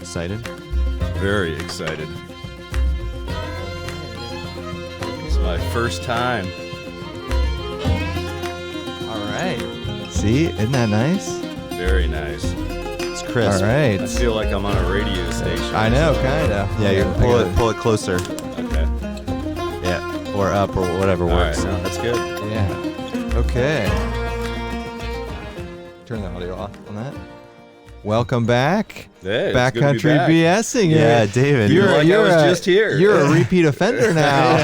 Excited? Very excited. It's my first time. All right. See, isn't that nice? Very nice. It's crisp. All right. I feel like I'm on a radio station. I know, kind of. Yeah, you pull it closer. Okay. Yeah, or up or whatever All works. right, no, that's good. Yeah. Okay. Turn the audio off on that. Welcome back. Hey, it's Backcountry good to be back. BSing. Yeah, David. You're like I was just here. You're a repeat offender now.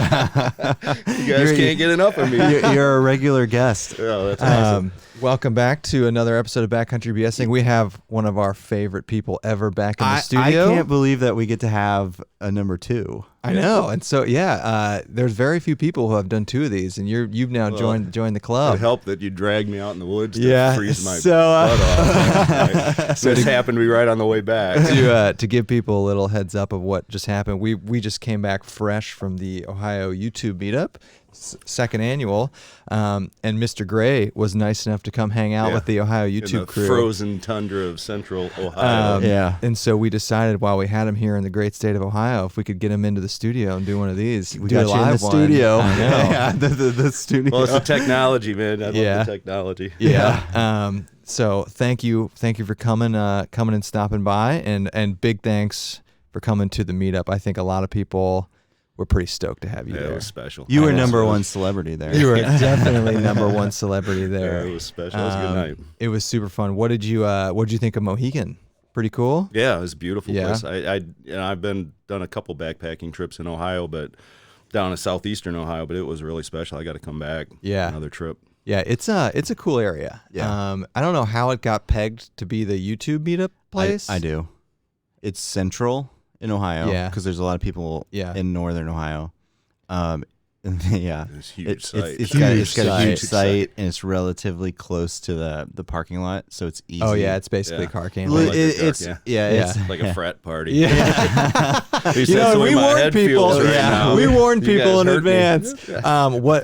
You guys can't get enough of me. You're a regular guest. Oh, that's awesome. Welcome back to another episode of Backcountry BSing. We have one of our favorite people ever back in the studio. I can't believe that we get to have a number 2. I know, and so there's very few people who have done 2 of these, and you've now joined the club. It helped that you dragged me out in the woods to freeze my so, butt off. Right? So this happened to be right on the way back. To give people a little heads up of what just happened, we just came back fresh from the Ohio YouTube meetup, second annual, and Mr. Gray was nice enough to come hang out with the Ohio YouTube in the crew. Frozen tundra of central Ohio. And so we decided while we had him here in the great state of Ohio, if we could get him into the studio and do one of these. We got you in the studio. I know. Yeah, the studio. Well, it's the technology, man. I love the technology. Yeah. So thank you for coming and stopping by, and big thanks for coming to the meetup. I think a lot of people were pretty stoked to have you there. It was special. You were number 1 celebrity there. You were definitely number 1 celebrity there. Yeah, it was special. It was a good night. It was super fun. What did you think of Mohegan? Pretty cool. Yeah, it was a beautiful Yeah. place. I've done a couple backpacking trips in Ohio, but down in southeastern Ohio. But it was really special. I got to come back. Yeah. Another trip. Yeah, it's a cool area. Yeah. I don't know how it got pegged to be the YouTube meetup place. I do. It's central in Ohio because there's a lot of people in northern Ohio. Yeah, it's a huge site. It's got a huge site, and it's relatively close to the parking lot, so it's easy. Oh yeah, it's basically car camping. Like It's like a frat party. Yeah. At least that's the way my head feels right now. We warned You people guys in heard me. advance.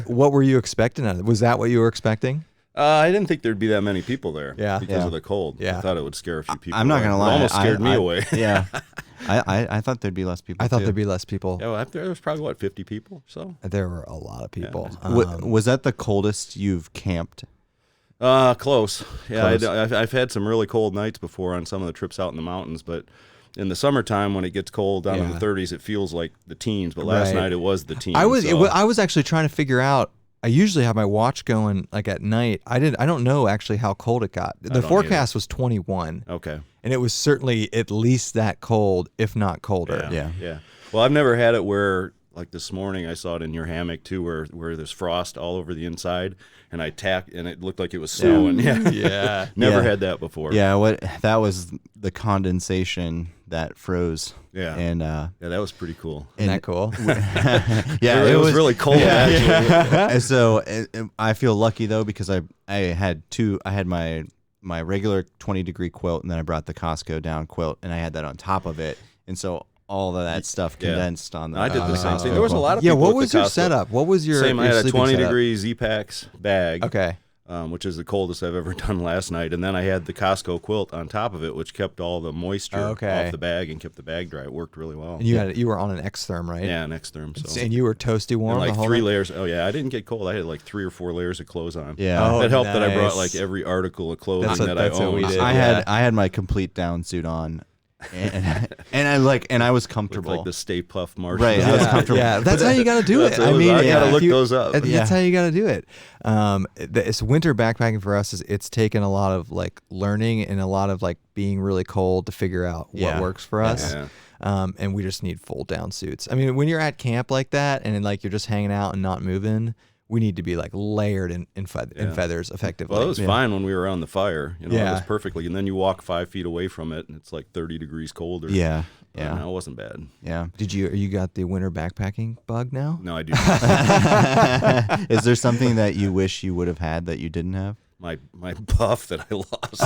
What were you expecting? Was that what you were expecting? I didn't think there'd be that many people there. Yeah. Because of the cold. Yeah. I thought it would scare a few people. I'm not gonna lie. It almost scared me away. Yeah. I thought there'd be less people. I thought too. there'd be less people. Yeah, well, there was probably 50 people. So There were a lot of people. Was that the coldest you've camped? close. Yeah, Close. I've had some really cold nights before on some of the trips out in the mountains, but in the summertime when it gets cold down in the 30s, it feels like the teens. But last night it was the teens. I was actually trying to figure out. I usually have my watch going like at night. I don't know actually how cold it got. The forecast was 21. Okay. And it was certainly at least that cold, if not colder. Yeah. Well, I've never had it where, like this morning, I saw it in your hammock too, where there's frost all over the inside, and I tapped, and it looked like it was snowing. Yeah. Never had that before. Yeah. That was the condensation that froze. Yeah. And yeah, that was pretty cool. Isn't that cool? Yeah, it was really cold actually. And so I feel lucky though because I had my regular 20-degree quilt, and then I brought the Costco down quilt, and I had that on top of it, and so all of that stuff condensed on the. I did the same thing. cool. There was a lot of people. What with was the your Costco. setup? What was your Same? I had a sleeping 20-degree Z-Packs bag. Okay. Which is the coldest I've ever done last night, and then I had the Costco quilt on top of it, which kept all the moisture off the bag and kept the bag dry. It worked really well. And you were on an Xtherm, right? Yeah, an Xtherm. So. And you were toasty warm. And like the whole 3 night? layers. Oh yeah, I didn't get cold. I had like 3 or 4 layers of clothes on. Yeah, that helped that I brought nice. like every article of clothing That's that I what we owned. did. I had my complete down suit on, and I was comfortable. Like the Stay Puft Marshall. Right, I was comfortable. Yeah, that's how you got to do it. I gotta look those up. That's how you got to do it. It's winter backpacking for us. It's taken a lot of like learning and a lot of like being really cold to figure out what works for us. Yeah. And we just need full down suits. I mean, when you're at camp like that and like you're just hanging out and not moving, we need to be like layered in feathers effectively. Well, it was fine when we were around the fire. It Yeah. was perfectly. And then you walk 5 feet away from it, and it's like 30 degrees colder. Yeah. No, it wasn't bad. Yeah. You got the winter backpacking bug now? No, I do not. Is there something that you wish you would have had that you didn't have? my buff that I lost.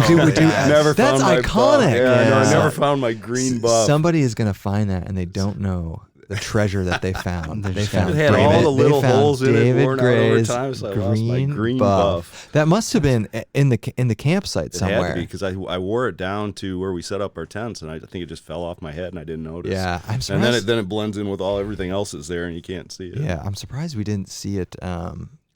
Never found that's my iconic. buff. Yeah, no, I never found my green buff. Somebody is gonna find that and they don't know. the treasure that they found. They found It had David- all the they little found holes in it David worn out over Gray's time, so I lost my green buff. That must have been in the campsite It somewhere. had to be because I wore it down to where we set up our tents, and I think it just fell off my head, and I didn't notice. Yeah, I'm surprised. And then it blends in with everything else that's there, and you can't see it. Yeah, I'm surprised we didn't see it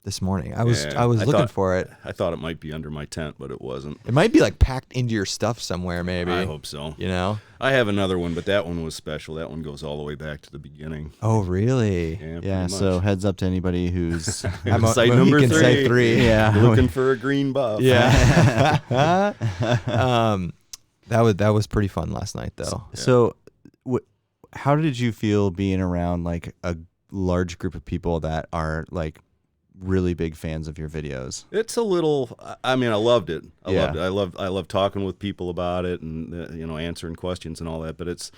this morning. I was Yeah, looking thought- for it. I thought it might be under my tent, but it wasn't. It might be like packed into your stuff somewhere, maybe. I hope so. You know? I have another one, but that one was special. That one goes all the way back to the beginning. Oh, really? Yeah, Yeah, pretty so much. heds up to anybody who's Site he number can three. say 3. yeah. Looking for a green buff. Yeah. That was pretty fun last night, though. So, how did you feel being around like a large group of people that are like really big fans of your videos? It's a little. I mean, I loved it. I Yeah. loved it. I love talking with people about it and answering questions and all that. But it's,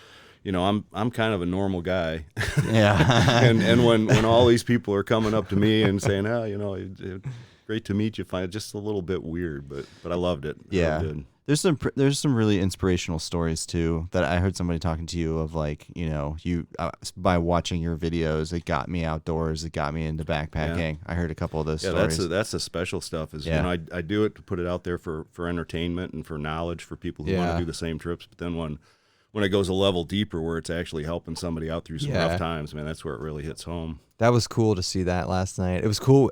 I'm kind of a normal guy. Yeah. and when all these people are coming up to me and saying, great to meet you, find it just a little bit weird, but I loved it. I Yeah. loved it. There's some really inspirational stories too that I heard somebody talking to you of, like, you by watching your videos, it got me outdoors, it got me into backpacking. I heard a couple of those stories. That's the special stuff. Is Yeah. I do it to put it out there for entertainment and for knowledge for people who want Yeah. to do the same trips. But then when it goes a level deeper where it's actually helping somebody out through some Yeah. rough times, man, that's where it really hits home. That was cool to see that last night. It was cool.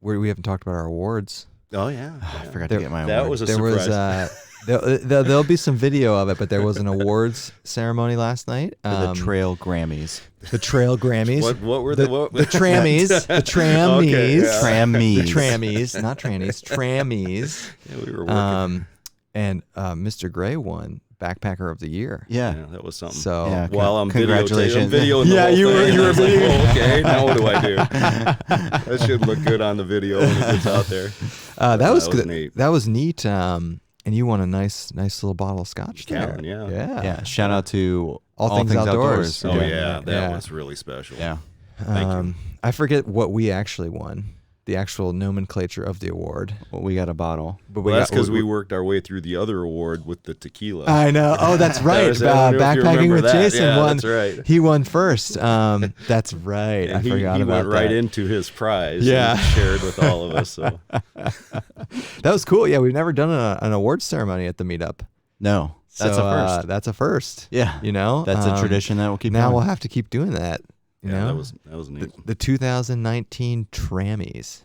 We haven't talked about our awards. Oh yeah, I forgot to get my that award. was a There surprise. was there'll be some video of it, but there was an awards ceremony last night. the Trail Grammys. The Trail Grammys. What were the trammies, the trammies, Okay, yeah. Trammies. the trammies, not trannies, trammies. Yeah, we were working. And Mr. Gray won Backpacker of the Year. Yeah. Yeah, that was something. So Yeah. While I'm Congratulations. videoing the Yeah, whole you were- thing, you were I was like, videoing. "Oh, okay, now what do I do?" That should look good on the video when it gets out there. that was was good. neat. That was neat. And you won a nice little bottle of scotch there. Counting, yeah. Yeah. Shout out to All Things Outdoors. Oh Yeah. yeah, that Yeah. was really special. Yeah. Thank you. I forget what we actually won. The actual nomenclature of the award. Well, we got a bottle. But Well, that's because we worked our way through the other award with the tequila. I know. Oh, that's right. I don't know if you Backpacking remember with that. Jason Yeah, won. that's right. He won first. That's right. And I forgot he about went right that. into his prize. Yeah. and shared with all of us. So That was cool. Yeah, we've never done an awards ceremony at the meetup. No, that's So, a first. That's a first. Yeah. You know, That's a tradition that we'll keep Now going. we'll have to keep doing that. You yeah, know, that was neat. the 2019 Trammies.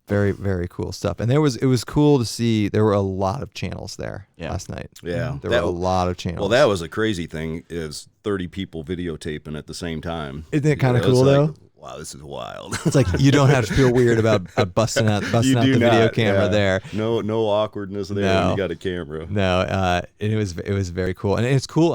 Very, very cool stuff. And it was cool to see. There were a lot of channels there last night. Yeah, There were a lot of channels. Well, that was a crazy thing. Is 30 people videotaping at the same time? Isn't it kind of It was cool like, though? Wow, this is wild. It's like you don't have to feel weird about busting out the video not, camera yeah. there. No awkwardness there. No. When you got a camera. No, it was very cool, and it's cool.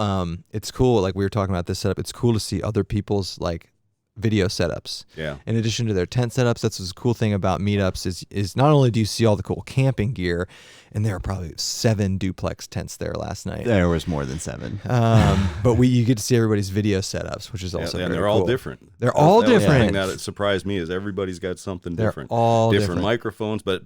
It's cool. Like we were talking about this setup. It's cool to see other people's like video setups. Yeah. In addition to their tent setups, that's the cool thing about meetups is not only do you see all the cool camping gear, and there are probably 7 duplex tents there last night. There was more than 7. But you get to see everybody's video setups, which is also Yeah, very they're all cool. different. They're all That was the different. thing that it surprised me is everybody's got something They're different. all different different. microphones, but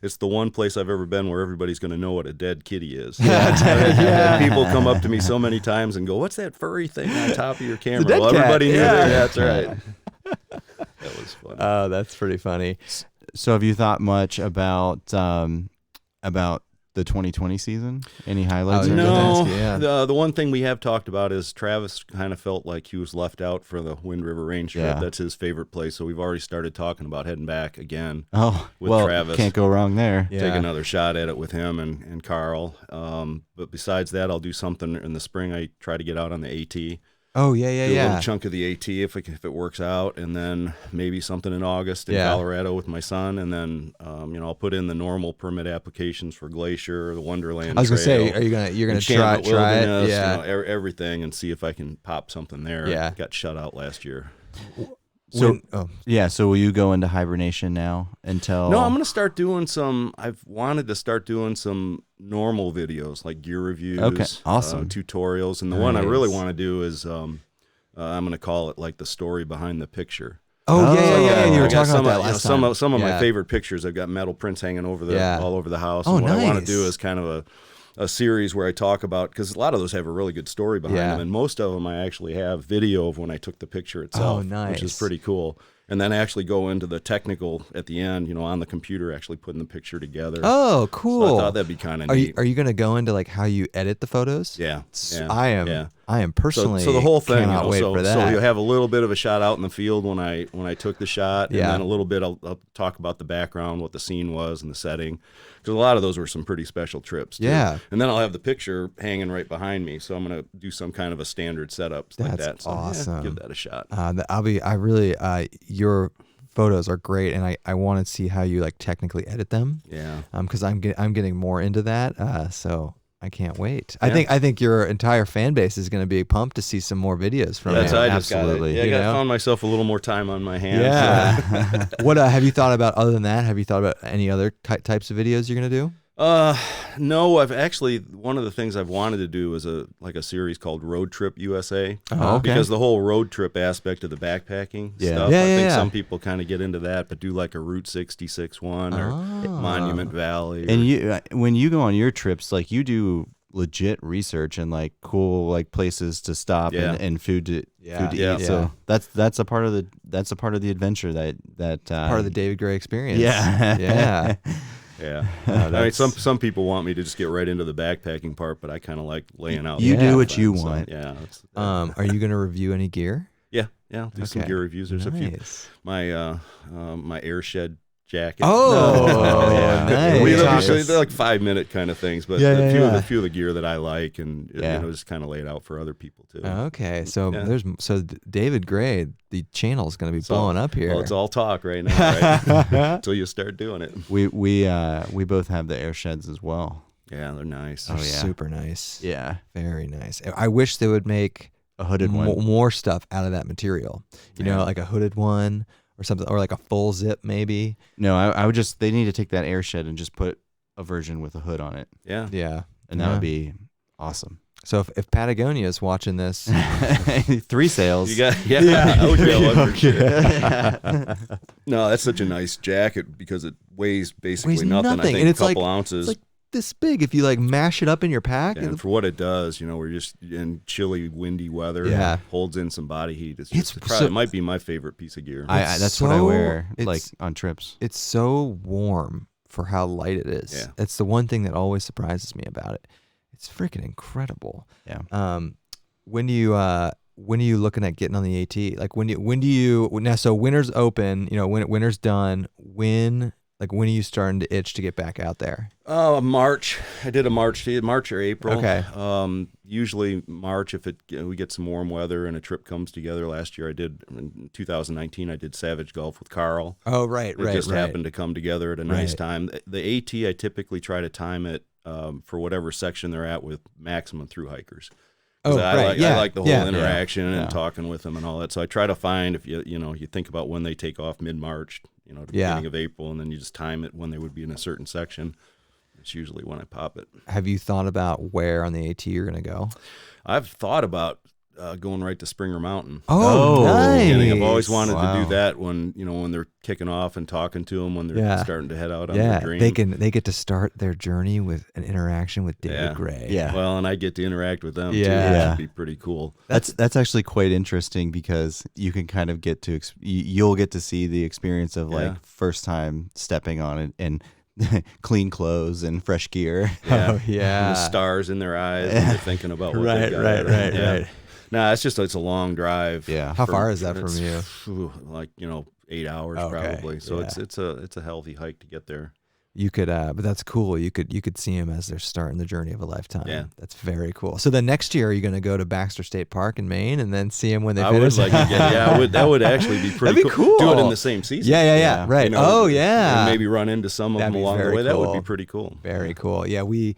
it's the one place I've ever been where everybody's going to know what a dead kitty is. People come up to me so many times and go, "What's that furry thing on top of your camera?" dead Well, cat. everybody knew Yeah. that. Yeah, that's right. That was fun. Oh, that's pretty funny. So have you thought much about the 2020 season? Any highlights? Oh, or no. anything? Yeah. The one thing we have talked about is Travis kind of felt like he was left out for the Wind River Range trip. Yeah. That's his favorite place, so we've already started talking about heading back again. Oh, With well, Travis. can't go wrong there. Yeah. Take another shot at it with him and Carl. But besides that, I'll do something in the spring. I try to get out on the AT. Oh yeah, Do a little chunk of the AT if it works out, and then maybe something in August in Yeah. Colorado with my son, and then I'll put in the normal permit applications for Glacier, the Wonderland. I was gonna Trail, say, you're gonna Enchantment try it? Wilderness, Yeah. everything, and see if I can pop something there. Yeah. Got shut out last year. So oh, yeah, so will you go into hibernation now until? No, I'm gonna start doing some. I've wanted to start doing some normal videos like gear reviews, Okay, awesome. tutorials, and the one I really Nice. want to do is I'm gonna call it like the story behind the picture. oh yeah. You I were got talking some about that of, last some time. of some of my Yeah. favorite pictures. I've got metal prints hanging over Yeah. all over the house. Oh, and what I want to nice. do is kind of a series where I talk about, because a lot of those have a really good story behind them, and most of them I actually have video of when I took the picture itself, which is pretty cool. And then actually go into the technical at the end, on the computer, actually putting the picture together. Oh, cool. So I thought that'd be kind of neat. Are you going to go into like how you edit the photos? Yeah. I am personally. So the whole thing, cannot wait for that. So you have a little bit of a shot out in the field when I took the shot, and then a little bit I'll talk about the background, what the scene was, and the setting, because a lot of those were some pretty special trips. Too. Yeah. And then I'll have the picture hanging right behind me, so I'm gonna do some kind of a standard setup like that. That's So awesome. give that a shot. Your photos are great, and I want to see how you like technically edit them. Yeah. Because I'm getting more into that. So I can't wait. Yeah. I think your entire fan base is going to be pumped to see some more videos from you. Absolutely. I found myself a little more time on my hands. Yeah. So. What have you thought about other than that? Have you thought about any other types of videos you're going to do? No, I've actually, one of the things I've wanted to do is a series called Road Trip USA. Oh, okay. Because the whole road trip aspect of the backpacking stuff, I think some people kind of get into that, but do like a Route 66 one or Monument Valley. And when you go on your trips, like you do legit research and like cool like places to stop and food to eat. So that's a part of the adventure that part of the David Gray experience. Yeah. Yeah. Yeah, I mean, some people want me to just get right into the backpacking part, but I kind of like laying out. You do what you want. Yeah. Are you going to review any gear? Yeah. Do some gear reviews. There's a few. My my Airshed jacket. Oh, nice. They're like 5-minute kind of things, but a few of the gear that I like, and just kind of lay it out for other people too. Okay, so so David Gray, the channel is going to be blowing up here. Well, it's all talk right now, right? Until you start doing it. We both have the Airsheds as well. Yeah, they're nice. They're super nice. Yeah, very nice. I wish they would make a hooded one, more stuff out of that material. You know, like a hooded one. Or something, or like a full zip, maybe. No, I would just. They need to take that Airshed and just put a version with a hood on it. Yeah, and that would be awesome. So if Patagonia is watching this, 3 sales. You got I would be all up for sure. No, that's such a nice jacket because it weighs basically nothing. I think and it's a couple ounces. It's like this big if you like mash it up in your pack. And for what it does, we're just in chilly, windy weather. Yeah, holds in some body heat. It might be my favorite piece of gear. That's what I wear like on trips. It's so warm for how light it is. Yeah, it's the one thing that always surprises me about it. It's freaking incredible. Yeah. When are you looking at getting on the AT? Like when do you now? So winter's open. When winter's done. When are you starting to itch to get back out there? March. I did March or April. Okay. Usually March if we get some warm weather and a trip comes together. Last year in 2019 I did Savage Gulf with Carl. Oh, right. It just happened to come together at a nice time. The AT I typically try to time it for whatever section they're at with maximum through hikers. I like the whole interaction and talking with them and all that. So I try to find if you think about when they take off mid-March, the beginning of April, and then you just time it when they would be in a certain section. It's usually when I pop it. Have you thought about where on the AT you're going to go? I've thought about going right to Springer Mountain. Oh, nice. I've always wanted to do that when they're kicking off and talking to them when they're starting to head out on their dream. They get to start their journey with an interaction with David Gray. Yeah. Well, and I get to interact with them too. Yeah. That'd be pretty cool. That's actually quite interesting because you can kind of get to you'll get to see the experience of like first time stepping on it and clean clothes and fresh gear. Yeah. Oh, yeah. And the stars in their eyes when they're thinking about what they got. Right. No, it's a long drive. Yeah. How far is that from you? Like 8 hours probably. So it's a healthy hike to get there. You could, but that's cool. You could see them as they're starting the journey of a lifetime. Yeah, that's very cool. So then next year, are you going to go to Baxter State Park in Maine and then see them when they I finish? would like to get, that would actually be pretty cool. Do it in the same season. Yeah. Right. And maybe run into some of them along the way. Cool. That would be pretty cool. Very cool. Yeah, we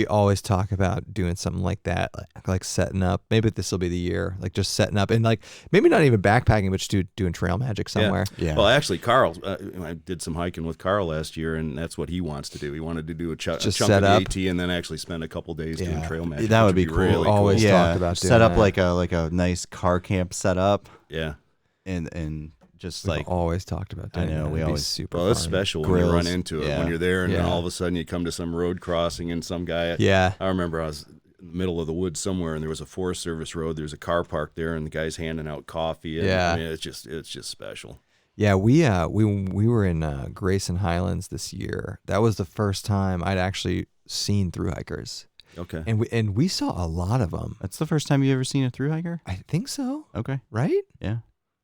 always talk about doing something like that, like setting up. Maybe this will be the year, like just setting up and like maybe not even backpacking, but just doing trail magic somewhere. Yeah. Well, actually, Carl, I did some hiking with Carl last year, and that's what he wants to do. He wanted to do a chunk of the AT and then actually spend a couple days doing trail magic. That would be cool. Really talk about set up like a nice car camp setup. Yeah. And just We've always talked about doing I know, that. we It'd be always super Well, it's fun. special when you run into it, when you're there and then all of a sudden you come to some road crossing and some guy. Yeah. I remember I was in the middle of the woods somewhere and there was a Forest Service road. There's a car parked there and the guy's handing out coffee. And, I mean, it's just special. Yeah, we were in Grayson Highlands this year. That was the first time I'd actually seen thru hikers. Okay. And we saw a lot of them. That's the first time you ever seen a thru hiker? I think so. Okay. Right? Yeah.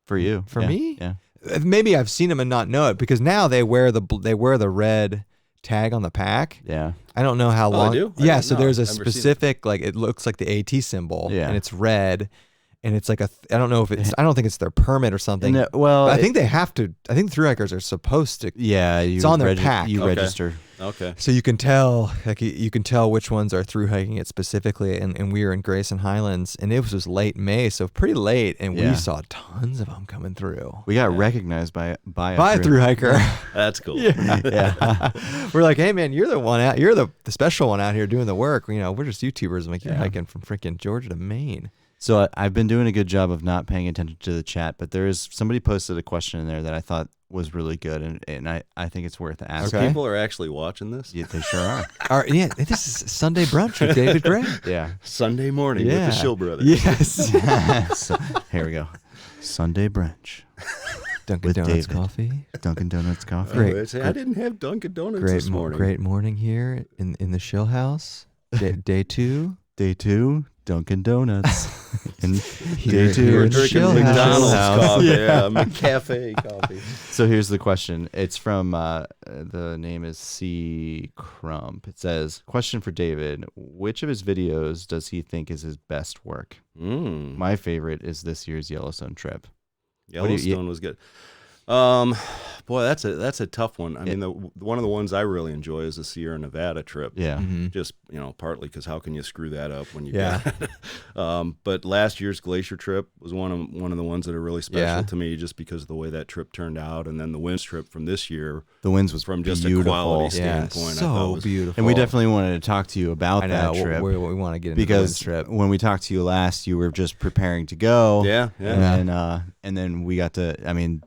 For you. For me? Yeah. Maybe I've seen them and not know it because now they wear the red tag on the pack. Yeah. I don't know how long. They do? Yeah, so there's a I've never seen specific, like, it looks like the AT symbol, Yeah. and it's red, and it's like I don't know if it's, I don't think it's their permit or something. No, well, I think they have to. I think thru hikers are supposed to. Yeah, it's on their pack. You Okay. register. Okay. So you can tell, like, you can tell which ones are thru hiking it specifically. And we were in Grayson Highlands, and it was just late May, so pretty late, and we saw tons of them coming through. We got recognized by a thru hiker. That's cool. Yeah. We're like, hey man, you're the one out. You're the special one out here doing the work. You know, we're just YouTubers. I'm like, you're hiking from freaking Georgia to Maine. So I've been doing a good job of not paying attention to the chat, but somebody posted a question in there that I thought was really good, and I think it's worth asking. Okay. People are actually watching this? Yeah, they sure are. This is Sunday brunch with David Gray. Yeah. Sunday morning with the Shill brothers. Yes. So, here we go. Sunday brunch. Dunkin' With Donuts David. coffee. Dunkin' Donuts coffee. Great. I didn't have Dunkin' Donuts this morning. Great morning here in the Shill house. Day two. Day 2, Dunkin' Donuts. And Here- day 2, here in Drinking Shill McDonald's house. coffee. Yeah, McCafe coffee. So here's the question. It's from, the name is C. Crump. It says, question for David. Which of his videos does he think is his best work? My favorite is this year's Yellowstone trip. Yellowstone was good. Boy, that's a tough one. I mean, one of the ones I really enjoy is the Sierra Nevada trip. Yeah. Mm-hmm. Just, partly because how can you screw that up when you Yeah. but last year's Glacier trip was one of the ones that are really special Yeah. to me just because of the way that trip turned out. And then the Winds trip from this year, The winds was from just beautiful. a quality Yeah, standpoint, I so thought was beautiful. And we definitely wanted to talk to you about I know. that trip. We want to get into because the trip. when we talked to you last, you were just preparing to go. Yeah. And then we got to, I mean,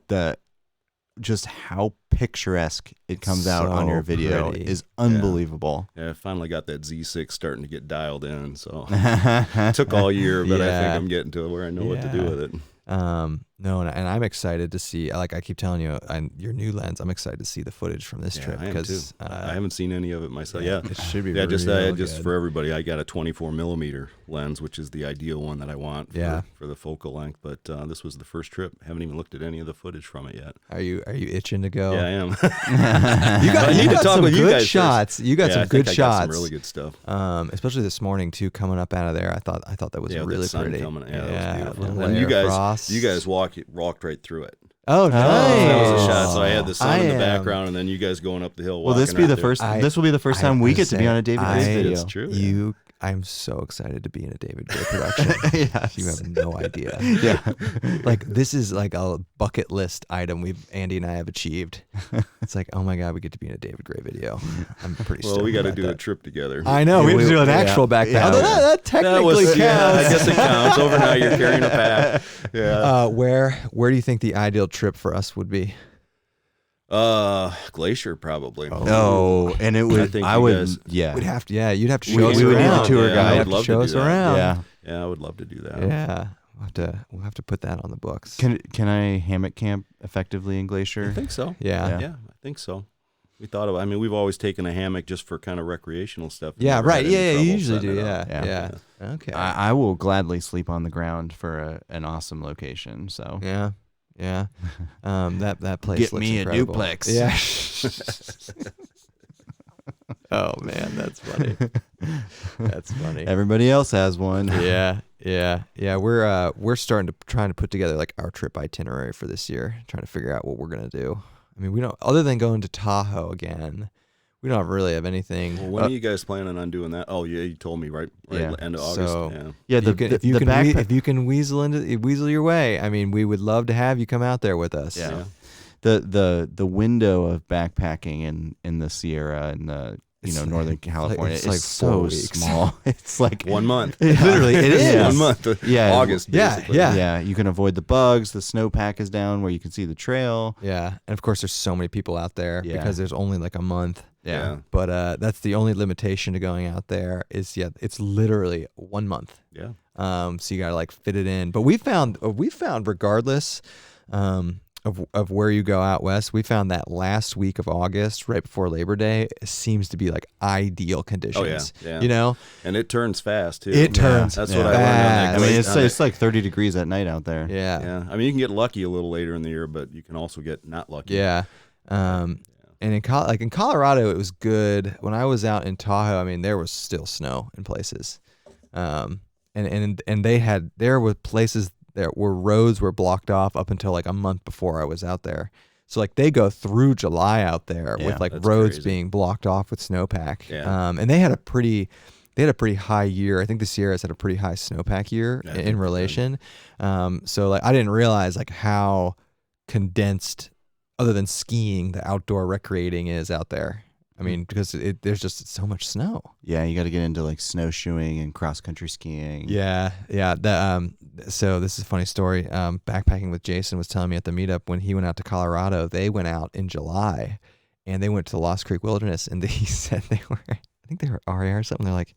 just how picturesque it comes out on your video pretty. is unbelievable. Yeah, I finally got that Z6 starting to get dialed in. So it took all year, but I think Yeah. I'm getting to where I know what to do with it. No, and I'm excited to see. Like I keep telling you, your new lens. I'm excited to see the footage from this trip I am because too. I haven't seen any of it myself. Yeah, it should be. Yeah, just real just good. for everybody, I got a 24 millimeter lens, which is the ideal one that I want for the focal length. But this was the first trip. Haven't even looked at any of the footage from it yet. Are you itching to go? Yeah, I am. You need to got talk some with you good guys shots. first. You got some I good think shots. I got some really good stuff. Especially this morning too, coming up out of there. I thought that was With really the sun pretty. coming. Yeah, that was beautiful. the And layer of frost. you guys walked right through it. Oh, nice. That was a shot. So I had the sun in the am- background, and then you guys going up the hill. Well, this walking be the out there. first. This will be the first time we get to be on a David Gray video. It's true. I'm so excited to be in a David Gray production. Yes. You have no idea. Yeah. Like this is like a bucket list item Andy and I have achieved. It's like, oh my God, we get to be in a David Gray video. I'm pretty stoked. Well, we got to about do that. a trip together. I know. We have to do an actual backpack. Yeah. Although that technically counts. Yeah, I guess it counts. Overnight, you're carrying a pack. Yeah. Where do you think the ideal trip for us would be? Glacier probably. No, and it would. think I you would. guys- Yeah. We'd have to. Yeah, you'd have to show We us would need a around. tour Yeah, guide. you'd I'd have to love to show do us that. around. Yeah. Yeah, I would love to do that. Yeah. We'll have to put that on the books. Can I hammock camp effectively in Glacier? I think so. Yeah. Yeah, I think so. We thought of. I mean, we've always taken a hammock just for kind of recreational stuff. Yeah, Never right. had any Yeah, you trouble usually setting do. it Yeah. up. Yeah. Okay. I will gladly sleep on the ground for an awesome location. So Yeah. Yeah. That place Get looks me a incredible. duplex. Yeah. Oh man, that's funny. That's funny. everybody else has one. Yeah. We're trying to put together like our trip itinerary for this year, trying to figure out what we're gonna do. I mean, we don't, other than going to Tahoe again, we don't really have anything. Well, when are you guys planning on doing that? Oh, yeah, you told me right Yeah. end of August. So- Yeah. Yeah, if you can weasel your way, I mean, we would love to have you come out there with us. Yeah. The window of backpacking in the Sierra and the Northern California. It's like so 4 weeks. small. It's like 1 month. Literally, it is 1 month. Yeah. August. Basically. Yeah. You can avoid the bugs. The snowpack is down where you can see the trail. Yeah, and of course, there's so many people out there because there's only like a month. Yeah. But that's the only limitation to going out there is it's literally 1 month. Yeah. So you gotta like fit it in. But we found regardless of where you go out west, we found that last week of August, right before Labor Day, seems to be like ideal conditions. Oh yeah. And it turns fast too. It turns. That's what I learned. I mean, it's like 30 degrees at night out there. Yeah. Yeah. I mean, you can get lucky a little later in the year, but you can also get not lucky. Yeah. And in Colorado, it was good. When I was out in Tahoe, I mean, there was still snow in places, and there were places there where roads were blocked off up until like a month before I was out there. So like they go through July out there with like roads crazy. being blocked off with snowpack. Yeah. And they had a pretty high year. I think the Sierras had a pretty high snowpack year in relation. So like I didn't realize like how condensed, other than skiing, the outdoor recreating is out there. I mean, because there's just so much snow. Yeah, you got to get into like snowshoeing and cross country skiing. Yeah. So this is a funny story. Backpacking with Jason was telling me at the meetup when he went out to Colorado, they went out in July, and they went to the Lost Creek Wilderness, and he said I think they were REI or something. They're like,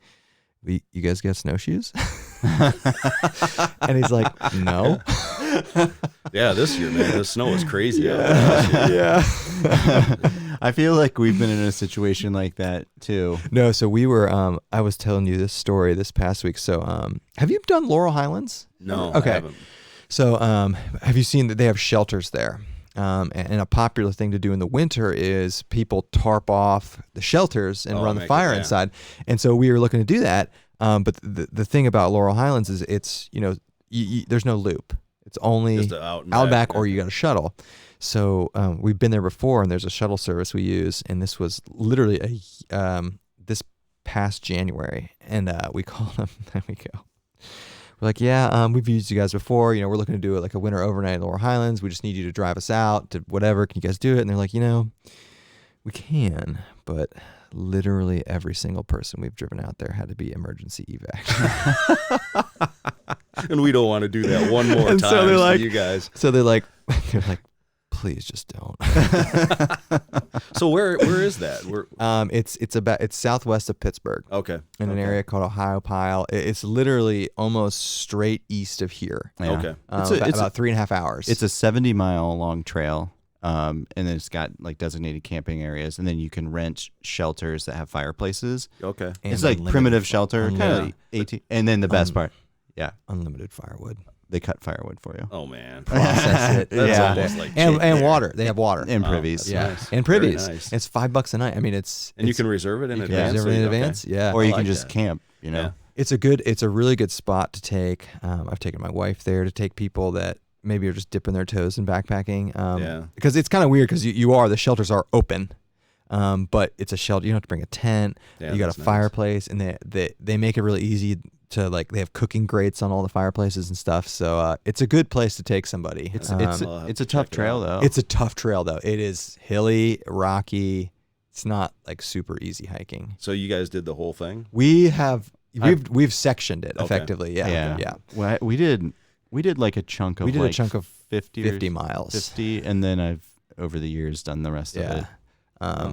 "You guys got snowshoes?" And he's like, "No." Yeah, this year, man, the snow is crazy. Yeah. I feel like we've been in a situation like that too. No, so we were. I was telling you this story this past week. So, have you done Laurel Highlands? No. Okay. I haven't. So, have you seen that they have shelters there? And a popular thing to do in the winter is people tarp off the shelters and run the fire inside. And so we were looking to do that. But the thing about Laurel Highlands is it's there's no loop. It's only Just out back, back or you got a shuttle. So we've been there before, and there's a shuttle service we use, and this was literally this past January, and we called them. There we go. We're like, yeah, we've used you guys before. We're looking to do it like a winter overnight in Laurel Highlands. We just need you to drive us out to whatever. Can you guys do it? And they're like, we can, but literally every single person we've driven out there had to be emergency evac. And we don't want to do that one more time. So they're like, you guys. So they're like, please just don't. So where is that? It's southwest of Pittsburgh. Okay. In an area called Ohio Pile. It's literally almost straight east of here. Yeah. Okay. It's about 3.5 hours. It's a 70-mile long trail. And then it's got like designated camping areas, and then you can rent shelters that have fireplaces. Okay. And it's like primitive shelter, kind of 18. And then the best part, unlimited firewood. They cut firewood for you. Oh man. Process it. That's Yeah. almost like and water. They have water. And privies. Yeah. Nice. And privies. Very nice. It's $5 a night. I mean, And you can reserve it in advance. Reserve it in advance. Okay. Yeah. Or you I can like just that. camp, Yeah. It's a really good spot to take. I've taken my wife there to take people that maybe are just dipping their toes in backpacking. Because it's kind of weird because the shelters are open. But it's a shelter. You don't have to bring a tent. Yeah, you got a that's fireplace, and they make it really easy to they have cooking grates on all the fireplaces and stuff. So it's a good place to take somebody. It's a tough trail though. It's a tough trail though. It is hilly, rocky. It's not like super easy hiking. So you guys did the whole thing? We've sectioned it effectively. Yeah. Yeah. Well, we did like a chunk of We did a chunk of 50 miles. 50, and then I've over the years done the rest of it.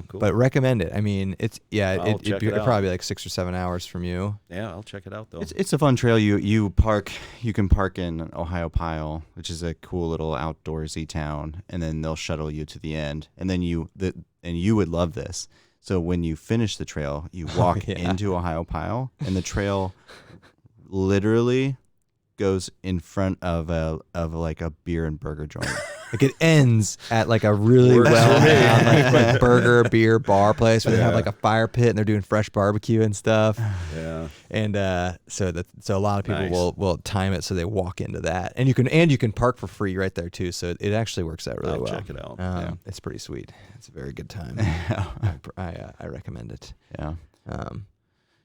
Cool. But recommend it. I mean, it'd check it out. probably be like 6 or 7 hours from you. Yeah, I'll check it out though. It's a fun trail. You can park in Ohio Pile, which is a cool little outdoorsy town, and then they'll shuttle you to the end, and then you would love this. So when you finish the trail, you walk into Ohio Pile, and the trail literally goes in front of like a beer and burger joint. Like it ends at like a really well-known like burger, beer, bar place where they have like a fire pit and they're doing fresh barbecue and stuff. Yeah. And so a lot of people will time it so they walk into that, and you can park for free right there too. So it actually works out really well. I'll check it out. It's pretty sweet. It's a very good time. I recommend it. Yeah.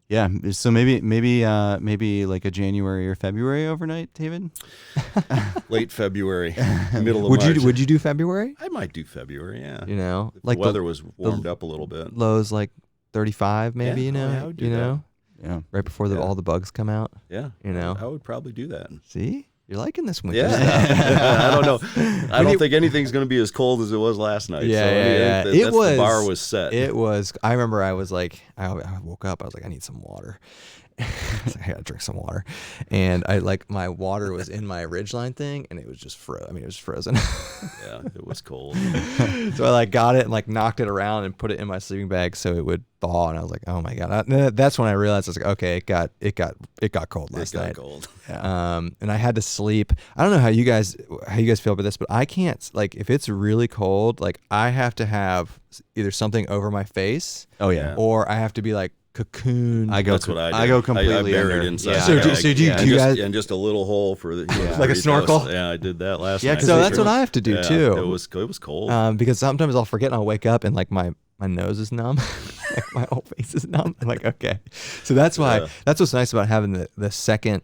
Yeah, so maybe like a January or February overnight, David. Late February, middle of Would March. you do February? I might do February. Yeah. If like the weather was warmed up a little bit. Lows like 35 maybe, Yeah. you know, I would do that. Yeah. right before all the bugs come out. Yeah. You know, I would probably do that. see, you're liking this winter. Yeah. I don't know. I don't think anything's going to be as cold as it was last night. Yeah, so, yeah. the bar was set. It was. I remember I was like, I woke up. I was like, I need some water. I was like, I gotta drink some water, and my water was in my Ridgeline thing, and it was just it was frozen. Yeah, it was cold. So I got it and knocked it around and put it in my sleeping bag so it would thaw, and I was like, oh my god. That's when I realized I was like, okay, it got cold last night. It got cold. Yeah. And I had to sleep. I don't know how you guys feel about this, but I can't, if it's really cold, I have to have either something over my face. Oh yeah. Or I have to be cocoon. That's what I do. I go completely I buried under. inside. Yeah. So do you guys, and just a little hole for the like a snorkel? Yeah, I did that last Yeah, night. so that's what I have to do too. It was cold. Because sometimes I'll forget and I'll wake up and my nose is numb, my whole face is numb. I'm like, okay. So that's why that's what's nice about having the second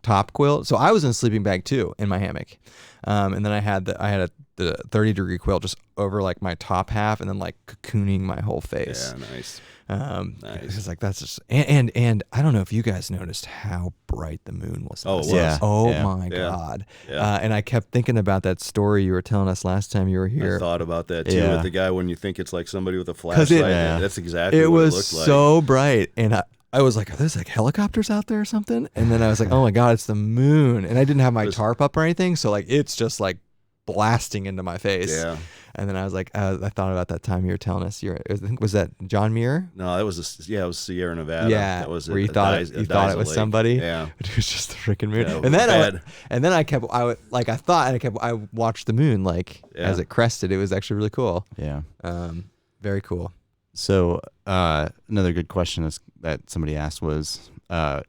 top quilt. So I was in a sleeping bag too in my hammock, and then I had the 30-degree quilt just over my top half, and then cocooning my whole face. Yeah, nice. Nice. It's that's just and I don't know if you guys noticed how bright the moon was. Oh, it was. Yeah. Oh Yeah. my God. Yeah. And I kept thinking about that story you were telling us last time you were here. I thought about that too. Yeah. With the guy when you think it's like somebody with a flashlight. That's exactly it what was it looked like. so bright, and I was like, are there helicopters out there or something? And then I was like, oh my God, it's the moon. And I didn't have my tarp up or anything, so it's just blasting into my face. Yeah. And then I was like, I thought about that time you were telling us. I think, was that John Muir? No, it was it was Sierra Nevada. Yeah, that was where you thought it was Lake. somebody. Yeah, but it was just the freaking moon. Yeah, and then I watched the moon as it crested. It was actually really cool. Yeah. Very cool. So another good question that somebody asked was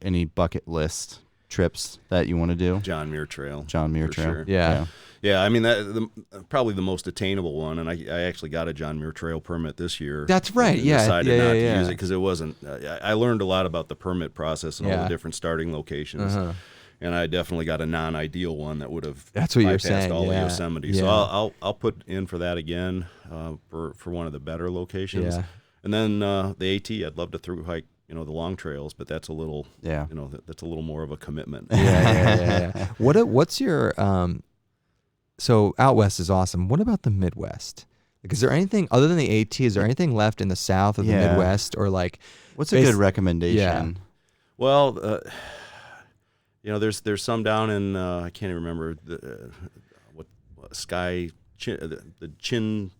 any bucket list trips that you want to do? John Muir Trail. For Sure. Yeah. Yeah, I mean probably the most attainable one, and I actually got a John Muir Trail permit this year. That's right. And Yeah. decided not to use it because it wasn't. I learned a lot about the permit process and all the different starting locations. Uh-huh. And I definitely got a non-ideal one that would have That's what you're bypassed saying, all yeah. of Yosemite. Yeah. So I'll put in for that again for one of the better locations. Yeah. And then the AT, I'd love to through hike the long trails, but that's a little that's a little more of a commitment. Yeah. What's your so out west is awesome. What about the Midwest? Is there anything other than the AT? Is there anything left in the South of the Midwest or what's a good recommendation? Yeah. Well, there's some down in I can't even remember the Chin.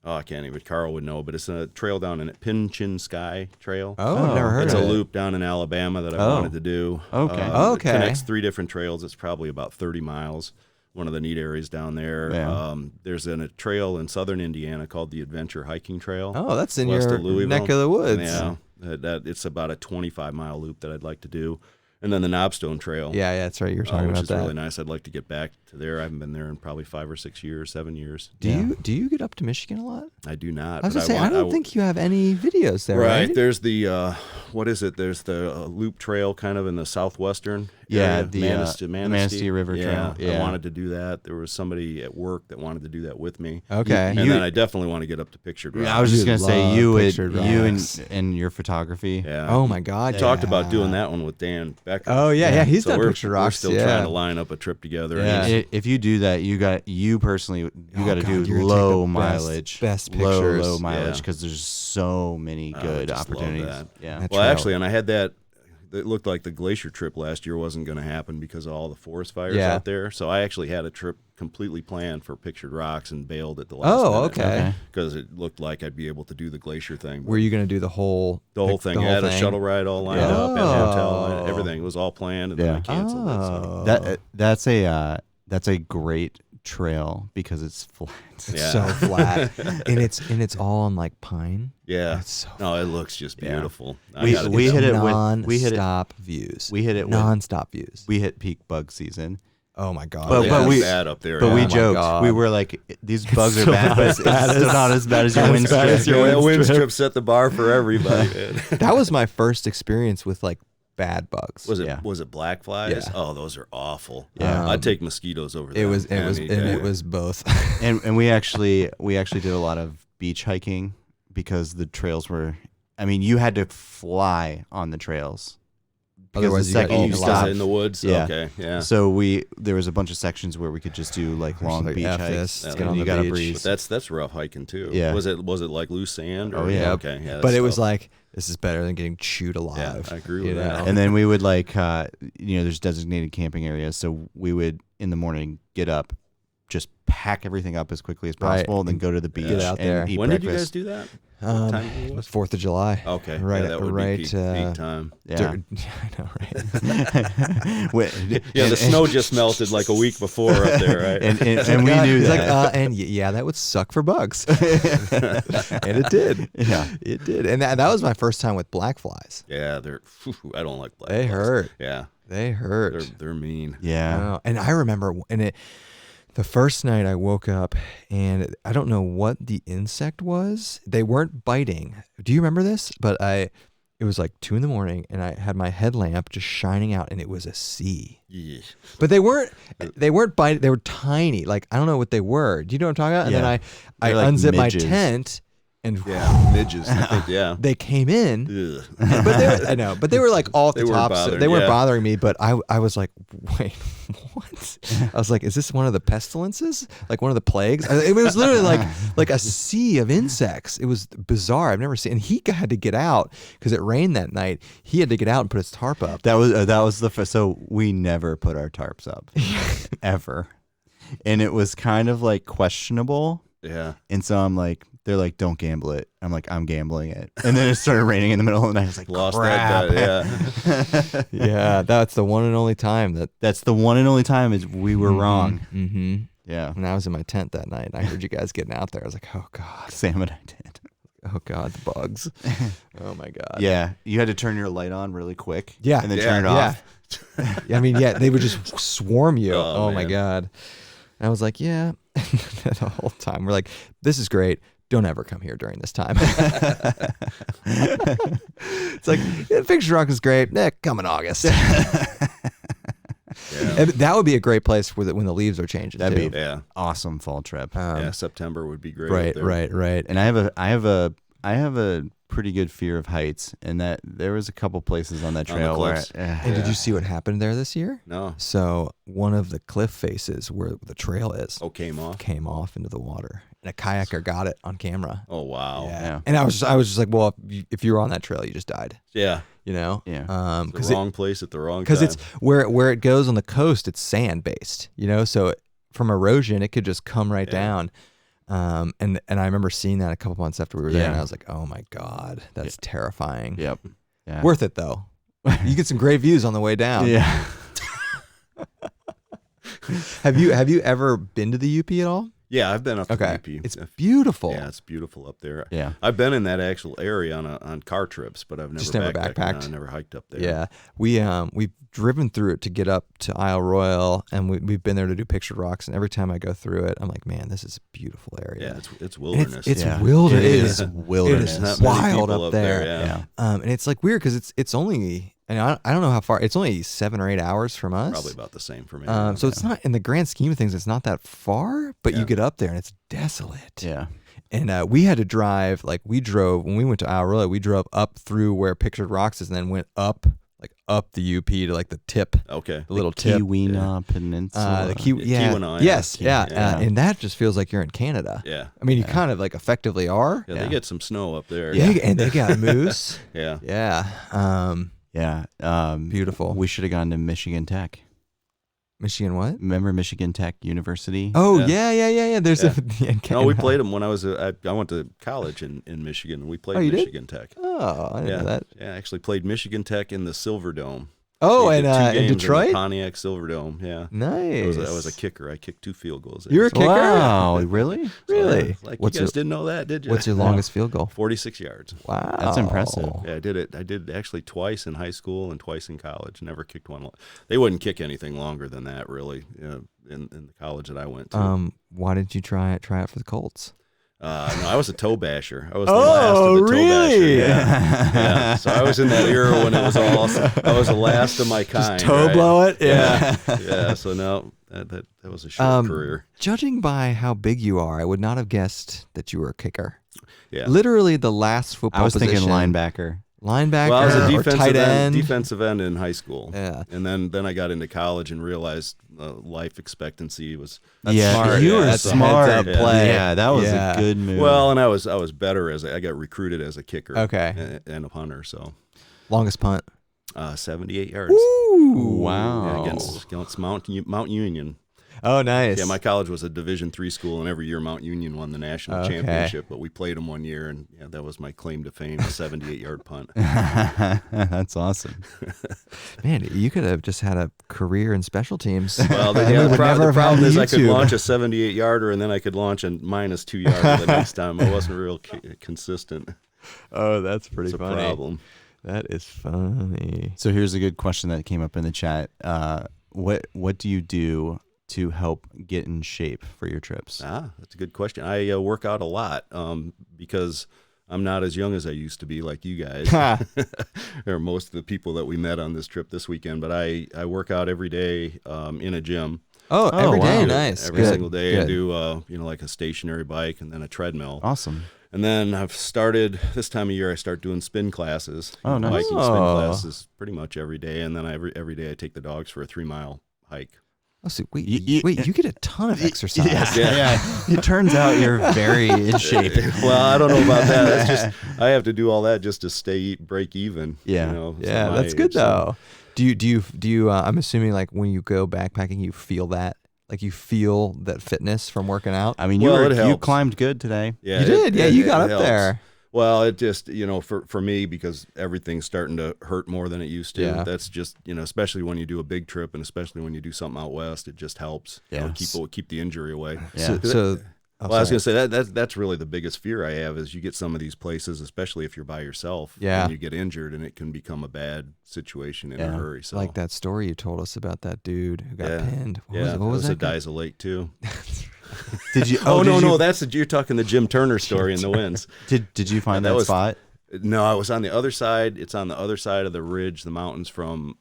Oh, I can't even. Carl would know, but it's a trail down in Pin Chin Sky Trail. Oh, never heard it's of it. It's a loop down in Alabama that I wanted to do. Okay. It connects 3 different trails. It's probably about 30 miles. One of the neat areas down there. Yeah. There's a trail in southern Indiana called the Adventure Hiking Trail. Oh, that's in west your of Louisville. neck of the woods. Yeah, it's about a 25-mile loop that I'd like to do. And then the Knobstone Trail. Yeah, that's right. You were talking which about is that. really nice. I'd like to get back to there. I haven't been there in probably 5 or 6 years, 7 years. Do you get up to Michigan a lot? I do not. I was gonna say I don't think you have any videos there. Right. There's the what is it? There's the loop trail kind of in the southwestern. Yeah, area. the Manistee River Trail. Yeah, I wanted to do that. There was somebody at work that wanted to do that with me. Okay. And then I definitely want to get up to Pictured Rocks. I was just gonna say you Rocks. and your photography. Yeah. Oh my God. We talked about doing that one with Dan Becker. Oh yeah. He's done Pictured We're Rocks. still trying to line up a trip together. Yeah. If you do that, you got to do low mileage, best pictures. low mileage because there's so many good opportunities. Yeah. Well, actually, and I had that. It looked like the glacier trip last year wasn't going to happen because of all the forest fires out there. So I actually had a trip completely planned for Pictured Rocks and bailed at the last minute. Oh, okay. Because it looked like I'd be able to do the glacier thing. Were you going to do the whole thing? I had a shuttle ride all lined up, and a hotel, everything. It was all planned, and then I canceled it. So. That's a great trail because it's flat. It's so flat, and it's all on pine. Yeah. It's so no, it looks just beautiful. We hit it non-stop views. We hit it non-stop views. We hit peak bug season. Oh my God! But we bad up there. But we joked. We were like, these bugs are bad, but it's still not as bad as your wind strip. Your wind strip set the bar for everybody. That was my first experience with bad bugs. Was it black flies? Yeah. Oh, those are awful. Yeah. I'd take mosquitoes over there. It was both. and we actually did a lot of beach hiking because the trails were I mean, you had to fly on the trails. Otherwise, the second you stop in the woods. Yeah. Okay, yeah. So there was a bunch of sections where we could just do like long beach hikes. Get on the beach. Breeze. But that's rough hiking too. Yeah. Was it like loose sand? Or, oh yeah. Okay. Yeah. But it was like, this is better than getting chewed alive. Yeah, I agree with that. And then we would there's designated camping areas, so we would in the morning get up, just pack everything up as quickly as possible, and then go to the beach. Get out there. And eat when breakfast. did you guys do that? It was 4th of July. Okay, right, that would right. Be peak time. Yeah, I know, right? Yeah, the snow just melted like a week before up there, right? and we knew that. That would suck for bugs, and it did. Yeah, it did. And that was my first time with black flies. Yeah, I don't like black They flies. hurt. Yeah, they hurt. They're mean. Yeah, and I remember the first night I woke up and I don't know what the insect was. They weren't biting. Do you remember this? But it was like 2 a.m. and I had my headlamp just shining out and it was a sea. Yeah. But they weren't biting. They were tiny. Like, I don't know what they were. Do you know what I'm talking about? And then I like unzipped midges. my tent and midges. Yeah. they came in. Ugh. But they were like all at the top. So they weren't bothering me, but I was like, wait, what? I was like, is this one of the pestilences? Like one of the plagues? It was literally like a sea of insects. It was bizarre. I've never seen. And he had to get out because it rained that night. He had to get out and put his tarp up. That was the first. So we never put our tarps up ever, and it was kind of like questionable. Yeah. And so I'm like, they're like, don't gamble it. I'm like, I'm gambling it. And then it started raining in the middle of the night. I was like, lost crap. that. Yeah. Yeah, that's the one and only time that's the one and only time is we were wrong. Mm-hmm. Yeah. When I was in my tent that night and I heard you guys getting out there, I was like, oh God. Sam and I did. Oh God, the bugs. Oh my God. Yeah. You had to turn your light on really quick. Yeah. And then turn it off. I mean, they would just swarm you. Oh my man. God. And I was like, yeah. The whole time we're like, this is great. Don't ever come here during this time. It's like, Picture Rock is great. Come in August. And that would be a great place when the leaves are changing. That'd too. be awesome fall trip. September would be great. Right. And I have a pretty good fear of heights, and that there was a couple places on that trail where. And did you see what happened there this year? No. So one of the cliff faces where the trail is came off into the water, and a kayaker got it on camera. Oh wow. Yeah. And I was just like, well, if you were on that trail, you just died. Yeah. You know. Yeah. The wrong place at the wrong time. Because it's where it goes on the coast, it's sand based. You know, so from erosion, it could just come right down. And I remember seeing that a couple months after we were there, and I was like, oh my God, that's terrifying. Yep. Yeah. Worth it though. You get some great views on the way down. Yeah. Have you ever been to the UP at all? Yeah, I've been up to the UP. It's beautiful. Yeah, it's beautiful up there. Yeah. I've been in that actual area on car trips, but I've never backpacked. No, I never hiked up there. Yeah, we've driven through it to get up to Isle Royale, and we've been there to do Pictured Rocks. And every time I go through it, I'm like, man, this is a beautiful area. Yeah, it's wilderness. It's wilderness. It is wilderness. It is Not many wild people up there. Yeah. And it's like weird because it's only. And I don't know how far. It's only 7 or 8 hours from us. Probably about the same for me. So it's not, in the grand scheme of things, it's not that far. But you get up there and it's desolate. Yeah. And we had to drive. Like when we went to Isle Royale, we drove up through where Pictured Rocks is, and then went up the UP to like the tip. Okay. The little tip. Keweenaw Peninsula. Keweenaw. Yes. Yeah. And that just feels like you're in Canada. Yeah. I mean, you kind of like effectively are. Yeah, they get some snow up there. Yeah. And they got moose. Yeah. Yeah. Yeah. Beautiful. We should have gone to Michigan Tech. Michigan what? Remember Michigan Tech University? Oh, yeah. There's No, we played them when I was I went to college in Michigan, and we played Michigan Tech. Oh, I didn't know that. Yeah, I actually played Michigan Tech in the Silver Dome. Oh, in Detroit? In the Pontiac Silverdome, yeah. Nice. I was a kicker. I kicked 2 field goals. You're a kicker? Wow, really? Really? Like you guys didn't know that, did you? What's your longest field goal? 46 yards. Wow. That's impressive. Yeah, I did it. I did actually twice in high school and twice in college. Never kicked one. They wouldn't kick anything longer than that, really, in the college that I went to. Why did you try it for the Colts? No, I was a toe basher. I was the last of the toe really? basher. Yeah. So I was in that era when it was all. I was the last of my kind. Just toe blow it. Yeah. Yeah. So no, that was a short career. Judging by how big you are, I would not have guessed that you were a kicker. Yeah. Literally the last football position. I was thinking linebacker. Linebacker, well, I was a or tight end. defensive end in high school. Yeah. And then I got into college and realized life expectancy was smart. You were smart. Play. Yeah, that was a good move. Well, and I was better I got recruited as a kicker. Okay. And a punter. So longest punt. 78 yards. Ooh, wow. Yeah, against Mount Union. Oh, nice. Yeah, my college was a Division III school, and every year Mount Union won the national championship. But we played them one year, and that was my claim to fame, a 78-yard punt. That's awesome. Man, you could have just had a career in special teams. Well, the problem is I could launch a 78-yarder, and then I could launch a -2 yarder the next time. I wasn't real consistent. Oh, that's pretty It's funny. a problem. That is funny. So here's a good question that came up in the chat. What do you do to help get in shape for your trips? That's a good question. I work out a lot because I'm not as young as I used to be, like you guys, or most of the people that we met on this trip this weekend. But I work out every day in a gym. Oh, every day, wow. nice. Every single day. I do like a stationary bike and then a treadmill. Awesome. And then I've started this time of year. I start doing spin classes. Oh, nice. Biking spin classes pretty much every day, and then every day I take the dogs for a 3-mile hike. Oh, so wait, you get a ton of exercise. Yeah. It turns out you're very in shape. Well, I don't know about that. That's just I have to do all that just to break even. Yeah. Yeah, that's good though. Do you? I'm assuming like when you go backpacking, you feel that. Like you feel that fitness from working out. I mean, you climbed good today. Yeah, you did. You got up helps. there. Well, it just, for me, because everything's starting to hurt more than it used to. Yeah. That's just, especially when you do a big trip and especially when you do something out west, it just helps. Keep the injury away. Yeah. I was going to say that's really the biggest fear I have is you get some of these places, especially if you're by yourself, and you get injured and it can become a bad situation in a hurry. So like that story you told us about that dude who got pinned. What was at that? Dyes Lake too. Did you? No, you're talking the Jim Turner story in the winds. Did you find that spot? No, I was on the other side. It's on the other side of the ridge, the mountains from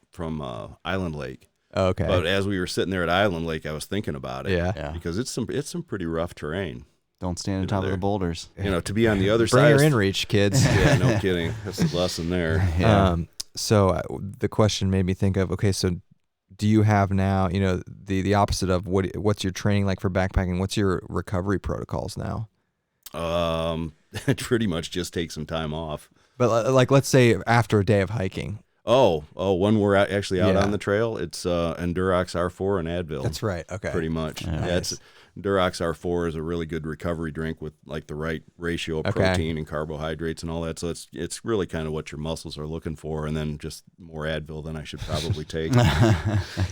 Island Lake. Okay. But as we were sitting there at Island Lake, I was thinking about it. Yeah. Because it's some pretty rough terrain. Don't stand on top of the boulders. To be on the other Bring side. your in reach, kids. Yeah, no kidding. That's the lesson there. Yeah. So the question made me think of, okay, so do you have now, the opposite of what's your training like for backpacking? What's your recovery protocols now? Pretty much just take some time off. But like, let's say after a day of hiking. Oh, when we're actually out on the trail, it's Endurox R4 and Advil. That's right. Okay. Pretty much. Nice. Yeah, it's Endurox R4 is a really good recovery drink with like the right ratio of protein and carbohydrates and all that. So it's really kind of what your muscles are looking for, and then just more Advil than I should probably take.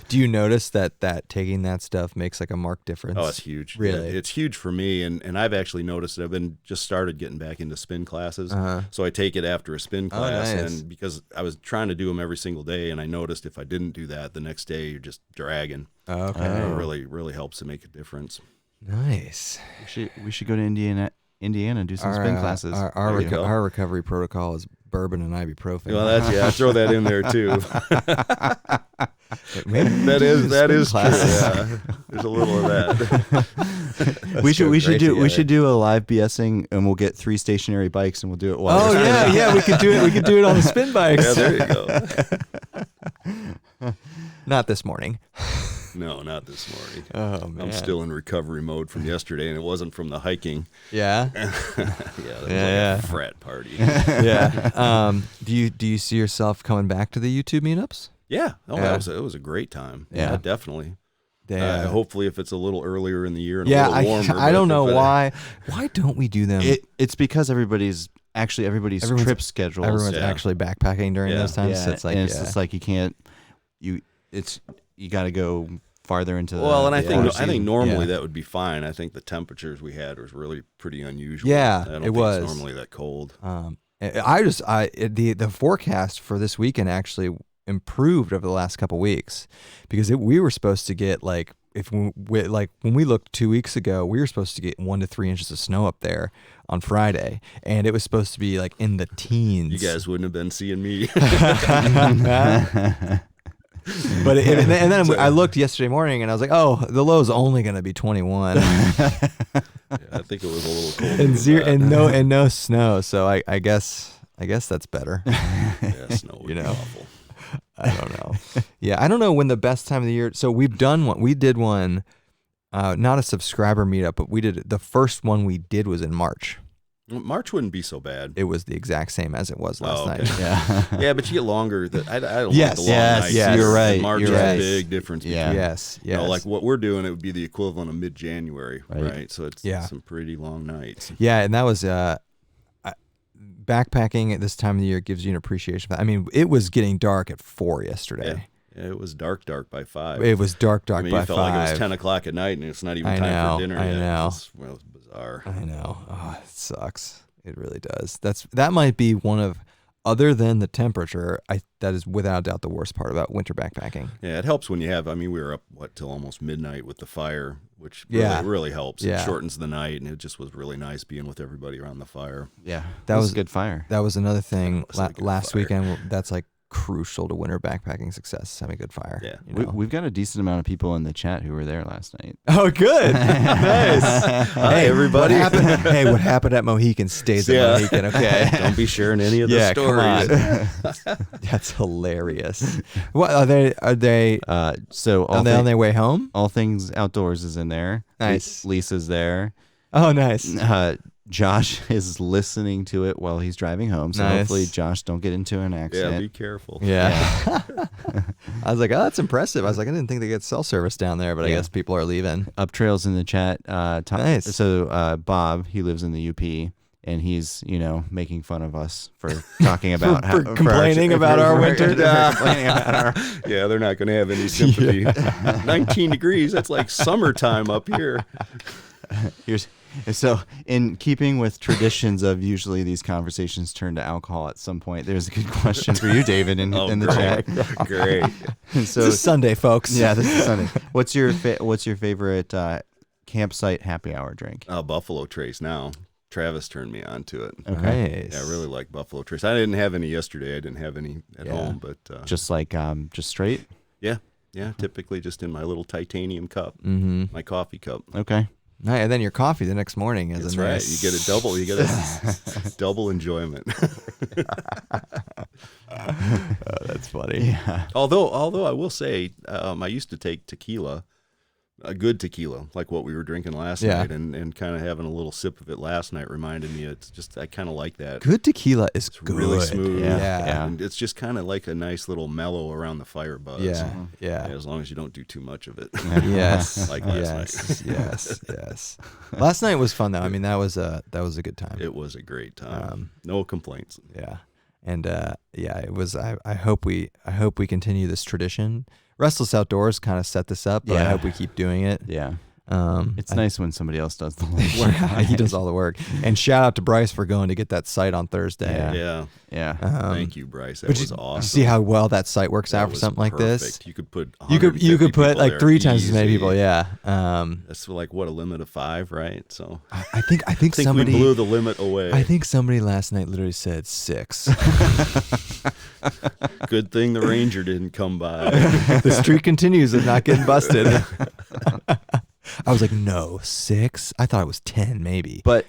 Do you notice that taking that stuff makes like a marked difference? Oh, it's huge. Really? Yeah, it's huge for me, and I've actually noticed it. I've been just started getting back into spin classes. So I take it after a spin class, nice. and because I was trying to do them every single day, and I noticed if I didn't do that, the next day you're just dragging. Okay. It really helps to make a difference. Nice. We should go to Indiana and do some spin classes. Our recovery protocol is bourbon and ibuprofen. Well, I throw that in there too. that is true. Yeah. There's a little of that. we should do a live BSing, and we'll get 3 stationary bikes and we'll do it while. Oh yeah, we could do it. We could do it on the spin bikes. Yeah, there you go. Not this morning. No, not this morning. Oh man, I'm still in recovery mode from yesterday, and it wasn't from the hiking. Yeah. That was like a frat party. Yeah. Do you see yourself coming back to the YouTube meetups? Yeah. It was a great time. Yeah, definitely. Hopefully, if it's a little earlier in the year and a little warmer. I don't know why. Why don't we do them? It's because everybody's trip schedules. Everyone's actually backpacking during those times. Yeah. So it's like it's like you can't. You got to go farther into the. Well, and I think normally that would be fine. I think the temperatures we had was really pretty unusual. Yeah, I don't it think was it's normally that cold. The forecast for this weekend actually improved over the last couple weeks because we were supposed to get when we looked 2 weeks ago, we were supposed to get 1 to 3 inches of snow up there on Friday, and it was supposed to be like in the teens. You guys wouldn't have been seeing me. But and then I looked yesterday morning and I was like, oh, the low's only going to be 21. Yeah, I think it was a little cold. And no snow. So I guess that's better. Yeah, snow would be awful. I don't know. Yeah, I don't know when the best time of the year. So we've done one. We did one, not a subscriber meetup, but the first one we did was in March. March wouldn't be so bad. It was the exact same as it was last night. Yeah, yeah, but you get longer. I don't yes, like the long nights. Yes, you're right. And March is a big difference. Yeah. Yes. You know, like what we're doing, it would be the equivalent of mid-January, right? So it's some pretty long nights. Yeah, and that was backpacking at this time of the year gives you an appreciation for that. I mean, it was getting dark at 4 yesterday. Yeah, it was dark by 5. It was dark by 5. You felt like it was 10 o'clock at night, and it's not even time for dinner yet. I know. It was bizarre. I know. Oh, it sucks. It really does. That might be one of, other than the temperature, that is without doubt the worst part about winter backpacking. Yeah, it helps when you have. I mean, we were up till almost midnight with the fire, which really helps. Yeah. It shortens the night, and it just was really nice being with everybody around the fire. Yeah, that was a good fire. That was another thing last weekend. That's like crucial to winter backpacking success, having a good fire. Yeah, we've got a decent amount of people in the chat who were there last night. Oh, good. Nice. Hi, everybody. What happened at Mohican stays at Mohican. Okay, don't be sharing any of the stories. Come on. That's hilarious. What are they? Are they on their way home? All Things Outdoors is in there. Nice. Lisa's there. Oh, nice. Josh is listening to it while he's driving home, so hopefully Josh don't get into an accident. Yeah, be careful. Yeah. I was like, oh, that's impressive. I was like, I didn't think they get cell service down there, but I guess people are leaving. Up Trails in the chat. Nice. So Bob, he lives in the UP, and he's making fun of us for talking about complaining about our winter. Yeah, they're not going to have any sympathy. 19 degrees. That's like summertime up here. So, in keeping with traditions of usually these conversations turn to alcohol at some point, there's a good question for you, David, in the chat. Great. So, this is Sunday, folks. Yeah, this is Sunday. What's your favorite campsite happy hour drink? Buffalo Trace now. Travis turned me on to it. Okay. Yeah, I really like Buffalo Trace. I didn't have any yesterday. I didn't have any at home, but just straight. Yeah, typically just in my little titanium cup, my coffee cup. Okay. Right, and then your coffee the next morning is right. You get a double. You get a double enjoyment. That's funny. Yeah. Although I will say, I used to take tequila, a good tequila, like what we were drinking last night, and kind of having a little sip of it last night reminded me. It's just I kind of like that. Good tequila is good. Really smooth. Yeah. And it's just kind of like a nice little mellow around the fire buzz. Yeah. As long as you don't do too much of it. Yes. Like last night. Yes. Last night was fun though. I mean, that was a good time. It was a great time. No complaints. Yeah. And it was. I hope we continue this tradition. Restless Outdoors kind of set this up, but I hope we keep doing it. Yeah. It's nice when somebody else does the work. Yeah, he does all the work. And shout out to Bryce for going to get that site on Thursday. Yeah. Thank you, Bryce. That was awesome. You see how well that site works out for something like this? You could put you could put like 3 times as many people. Yeah. That's like a limit of 5, right? So I think somebody we blew the limit away. I think somebody last night literally said 6. Good thing the ranger didn't come by. The streak continues of not getting busted. I was like, no, 6? I thought it was 10 maybe. But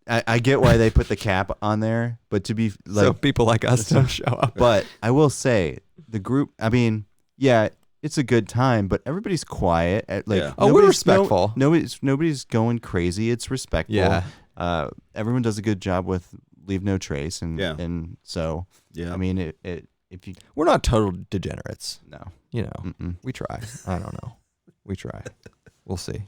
I get why they put the cap on there, but to be like, so people like us don't show up. But I will say the group, I mean, yeah, it's a good time, but everybody's quiet. We're respectful. Nobody's going crazy. It's respectful. Yeah. Everyone does a good job with leave no trace, and so I mean, if you, we're not total degenerates. No, we try. I don't know. We try. We'll see.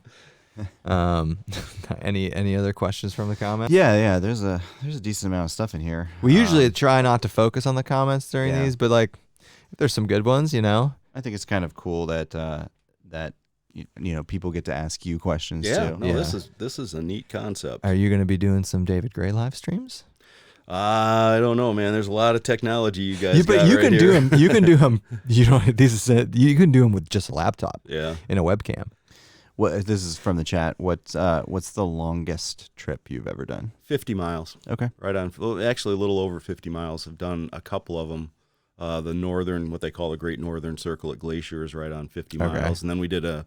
Any other questions from the comments? Yeah. There's a decent amount of stuff in here. We usually try not to focus on the comments during these, but like, if there's some good ones, I think it's kind of cool that people get to ask you questions too. This is a neat concept. Are you going to be doing some David Gray live streams? I don't know, man. There's a lot of technology you guys. You can do them. You can do them. You can do them with just a laptop. Yeah. In a webcam. This is from the chat. What's the longest trip you've ever done? 50 miles. Okay. Right on. Actually, a little over 50 miles. I've done a couple of them The northern, what they call the Great Northern Circle at Glacier, is right on 50 miles. And then we did the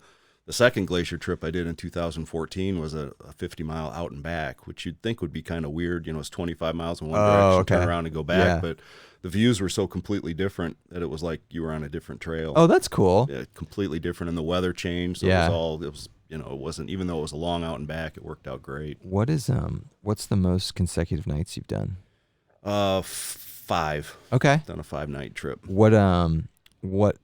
second glacier trip I did in 2014 was a 50-mile out and back, which you'd think would be kind of weird. You know, it's 25 miles in one direction, turn around and go back. But the views were so completely different that it was like you were on a different trail. Oh, that's cool. Yeah, completely different. And the weather changed. So it was you know, it wasn't, even though it was a long out and back, it worked out great. What's the most consecutive nights you've done? 5. Okay. Done a 5-night trip. What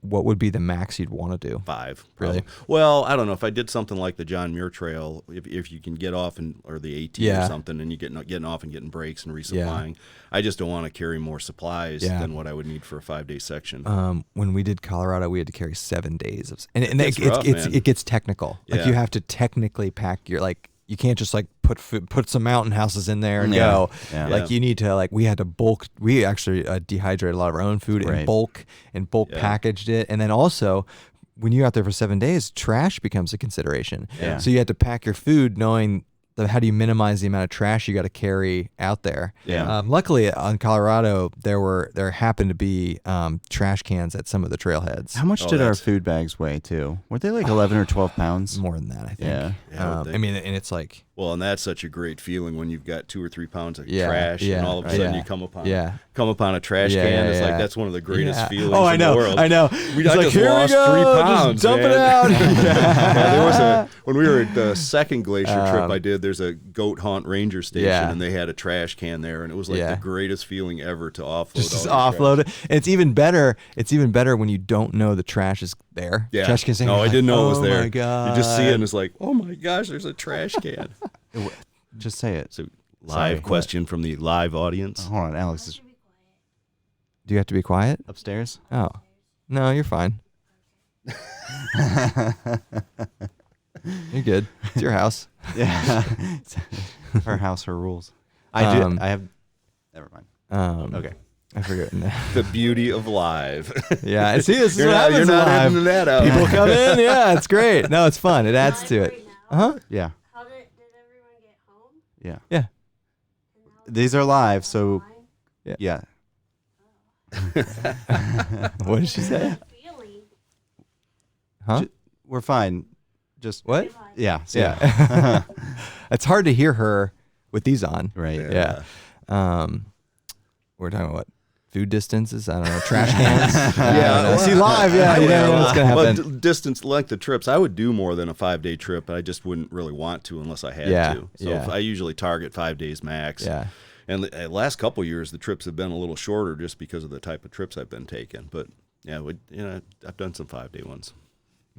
would be the max you'd want to do? 5. Really? Well, I don't know. If I did something like the John Muir Trail, if you can get off or the AT or something, and you getting off and getting breaks and resupplying, I just don't want to carry more supplies than what I would need for a 5-day section. When we did Colorado, we had to carry 7 days of, and rough, it gets technical. Like you have to technically pack your, like, you can't just like put some mountain houses in there and go. Yeah. Like you need to, like, we had to bulk. We actually dehydrated a lot of our own food in bulk packaged it. And then also, when you're out there for 7 days, trash becomes a consideration. Yeah. So you had to pack your food knowing how do you minimize the amount of trash you got to carry out there. Yeah. Luckily on Colorado, there happened to be trash cans at some of the trailheads. How much did our food bags weigh too? Were they like 11 or 12 pounds? More than that, I think. Yeah. I mean, and it's like, well, and that's such a great feeling when you've got 2 or 3 pounds of trash, and all of a sudden you come upon a trash can. It's like, that's one of the greatest feelings in the world. I know. I just lost 3 pounds. Just dump it out. There was when we were at the second glacier trip I did, there's a goat haunt ranger station, and they had a trash can there, and it was like the greatest feeling ever to offload. Just offload it. And it's even better. It's even better when you don't know the trash is there. Yeah. Trash can saying, I didn't know it was there. Oh my god. You just see it, and it's like, oh my gosh, there's a trash can. Just say it. So live question from the live audience. Hold on, Alex. Do you have to be quiet? Upstairs? Oh. No, you're fine. You're good. It's your house. Yeah. Her house, her rules. I have. Never mind. Okay. I forget. The beauty of live. Yeah. See, this is what happens. You're not live. editing that out. People come in. Yeah, it's great. No, it's fun. It adds to it. Yeah. How did everyone get home? Yeah. Yeah. These are live, so yeah. What did she say? Huh? We're fine. Just what? Yeah. Yeah. It's hard to hear her with these on. Right. Yeah. We're talking about what? Food distances? I don't know. Trash cans? Yeah. See, live. Yeah. You know what's going to happen. But distance, like the trips, I would do more than a 5-day trip, but I just wouldn't really want to unless I had to. So I usually target 5 days max. Yeah. And the last couple of years, the trips have been a little shorter just because of the type of trips I've been taking. But yeah, I've done some 5-day ones.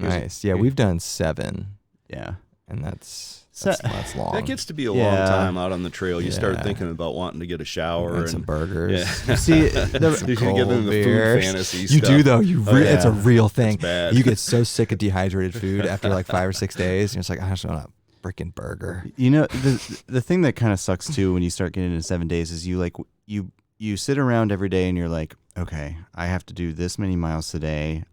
Nice. Yeah, we've done 7. Yeah. And that's long. That gets to be a long time out on the trail. You start thinking about wanting to get a shower and some burgers. Yeah. See, you can get into the food fantasy stuff. You do though. It's a real thing. It's bad. You get so sick of dehydrated food after like 5 or 6 days. And it's like, I just want a freaking burger. You know, the thing that kind of sucks too when you start getting into 7 days is you sit around every day and you're like, okay, I have to do this many miles today.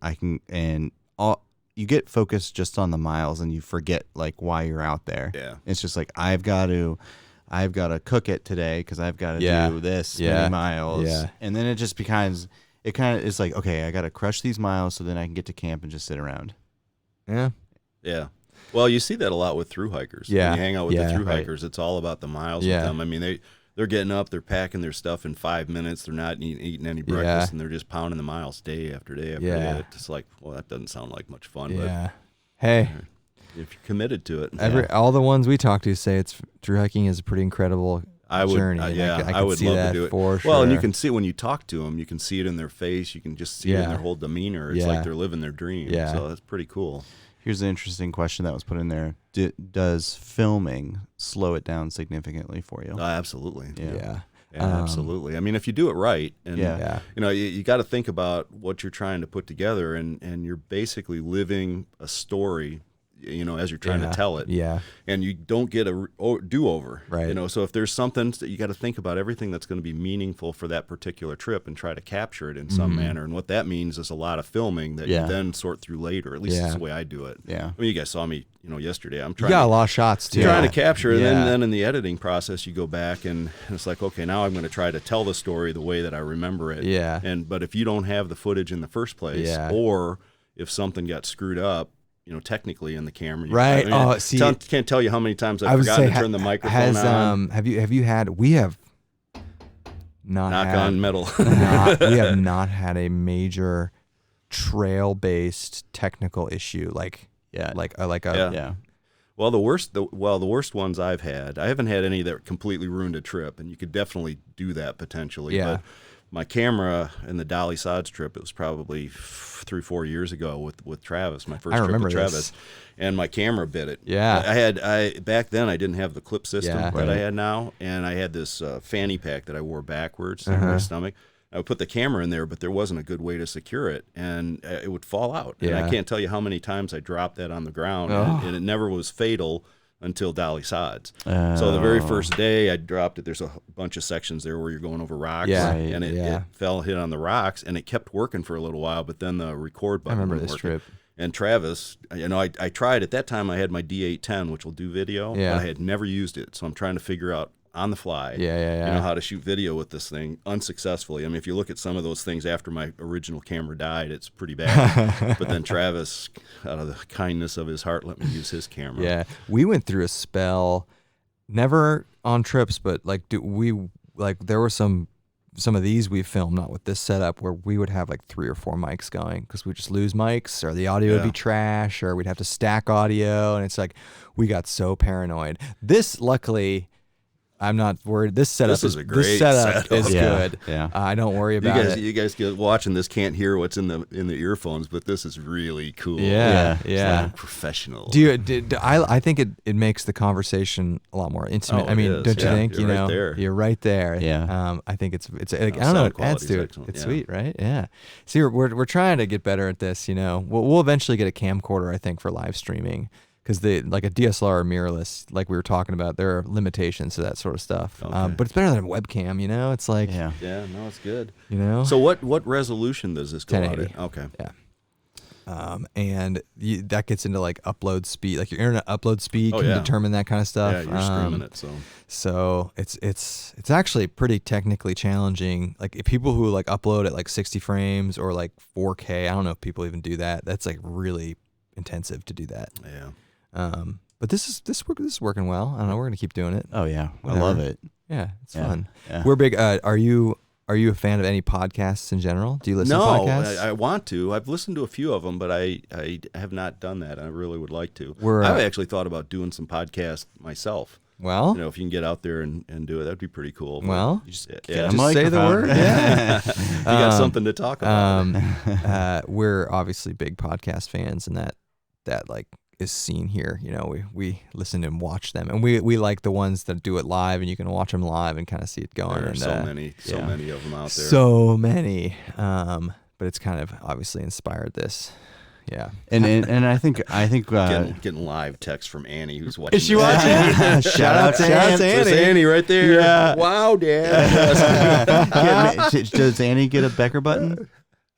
You get focused just on the miles and you forget like why you're out there. Yeah. It's just like, I've got to cook it today because I've got to do this many miles. Yeah. And then it just becomes, it's like, okay, I got to crush these miles so then I can get to camp and just sit around. Yeah. Yeah. Well, you see that a lot with thru hikers. Yeah. When you hang out with the thru hikers, it's all about the miles with them. I mean, they're getting up, they're packing their stuff in 5 minutes, they're not eating any breakfast, and they're just pounding the miles day after day after day. It's just like, well, that doesn't sound like much fun. Yeah. But hey. If you're committed to it. All the ones we talk to say thru hiking is a pretty incredible journey. I would love to do it. For sure. Well, and you can see it when you talk to them, you can see it in their face, you can just see it in their whole demeanor. It's like they're living their dream. Yeah. So that's pretty cool. Here's an interesting question that was put in there. Does filming slow it down significantly for you? Absolutely. Yeah. Absolutely. I mean, if you do it right, and you got to think about what you're trying to put together, and you're basically living a story as you're trying to tell it. Yeah. And you don't get a do-over. Right. So if there's something that you got to think about everything that's going to be meaningful for that particular trip and try to capture it in some manner. And what that means is a lot of filming that you then sort through later. At least that's the way I do it. Yeah. I mean, you guys saw me, yesterday. I'm You trying. got a lot of shots too. Trying to capture it, and then in the editing process, you go back and it's like, okay, now I'm going to try to tell the story the way that I remember it. Yeah. But if you don't have the footage in the first place, or if something got screwed up, technically in the camera, right? Can't tell you how many times I've forgotten to turn the microphone on. Have you had? We have not knock had, on metal. We have not had a major trail-based technical issue like. Well, the worst ones I've had, I haven't had any that completely ruined a trip, and you could definitely do that potentially. Yeah. But my camera in the Dolly Sods trip, it was probably 3-4 years ago with Travis, my first trip with Travis, and my camera bit it. Yeah. Back then I didn't have the clip system that I had now, and I had this fanny pack that I wore backwards on my stomach. I would put the camera in there, but there wasn't a good way to secure it, and it would fall out. And I can't tell you how many times I dropped that on the ground, and it never was fatal until Dolly Sods. So the very first day I dropped it, there's a bunch of sections there where you're going over rocks, and it hit on the rocks, and it kept working for a little while, but then the record button I remember this trip. And Travis, I tried, at that time I had my D810, which will do video, but I had never used it, so I'm trying to figure out on the fly, how to shoot video with this thing unsuccessfully. I mean, if you look at some of those things after my original camera died, it's pretty bad. But then Travis, out of the kindness of his heart, let me use his camera. Yeah, we went through a spell, never on trips, but there were some of these we filmed, not with this setup, where we would have like 3 or 4 mics going because we'd just lose mics, or the audio would be trash, or we'd have to stack audio, and it's like we got so paranoid. This, luckily, I'm not worried. This setup is a great setup. Is good. Yeah. I don't worry about it. You guys watching this can't hear what's in the earphones, but this is really cool. Yeah. It's like professional. I think it makes the conversation a lot more intimate. I mean, don't you think? You're right there. You're right there. Yeah. I think it's like, I don't know. It adds to it. Excellent. It's sweet, right? Yeah. See, we're trying to get better at this. We'll eventually get a camcorder, I think, for live streaming. Because like a DSLR or mirrorless, like we were talking about, there are limitations to that sort of stuff. Okay. But it's better than a webcam, It's like it's good. So what resolution does this go out at? Okay. Yeah. And that gets into like upload speed, like your internet upload speed can determine that kind of stuff. Yeah, you're streaming it, so it's actually pretty technically challenging. Like if people who like upload at like 60 frames or like 4K, I don't know if people even do that. That's like really intensive to do that. Yeah. But this is working well. I don't know. We're gonna keep doing it. Oh yeah, I love it. Yeah, it's fun. Yeah. We're big. Are you a fan of any podcasts in general? Do you listen to podcasts? No, I want to. I've listened to a few of them, but I have not done that. I really would like to. I've actually thought about doing some podcasts myself. Well, if you can get out there and do it, that'd be pretty cool. Well, just say the word. Yeah, you got something to talk about. We're obviously big podcast fans, and that like is seen here. We listen and watch them, and we like the ones that do it live, and you can watch them live and kind of see it going. There are so many of them out there. So many. But it's kind of obviously inspired this. Yeah, and I think getting live text from Annie, who's watching. Is she watching? Shout out to Annie. There's Annie right there. Yeah. Wow, Dad. Does Annie get a Becker button?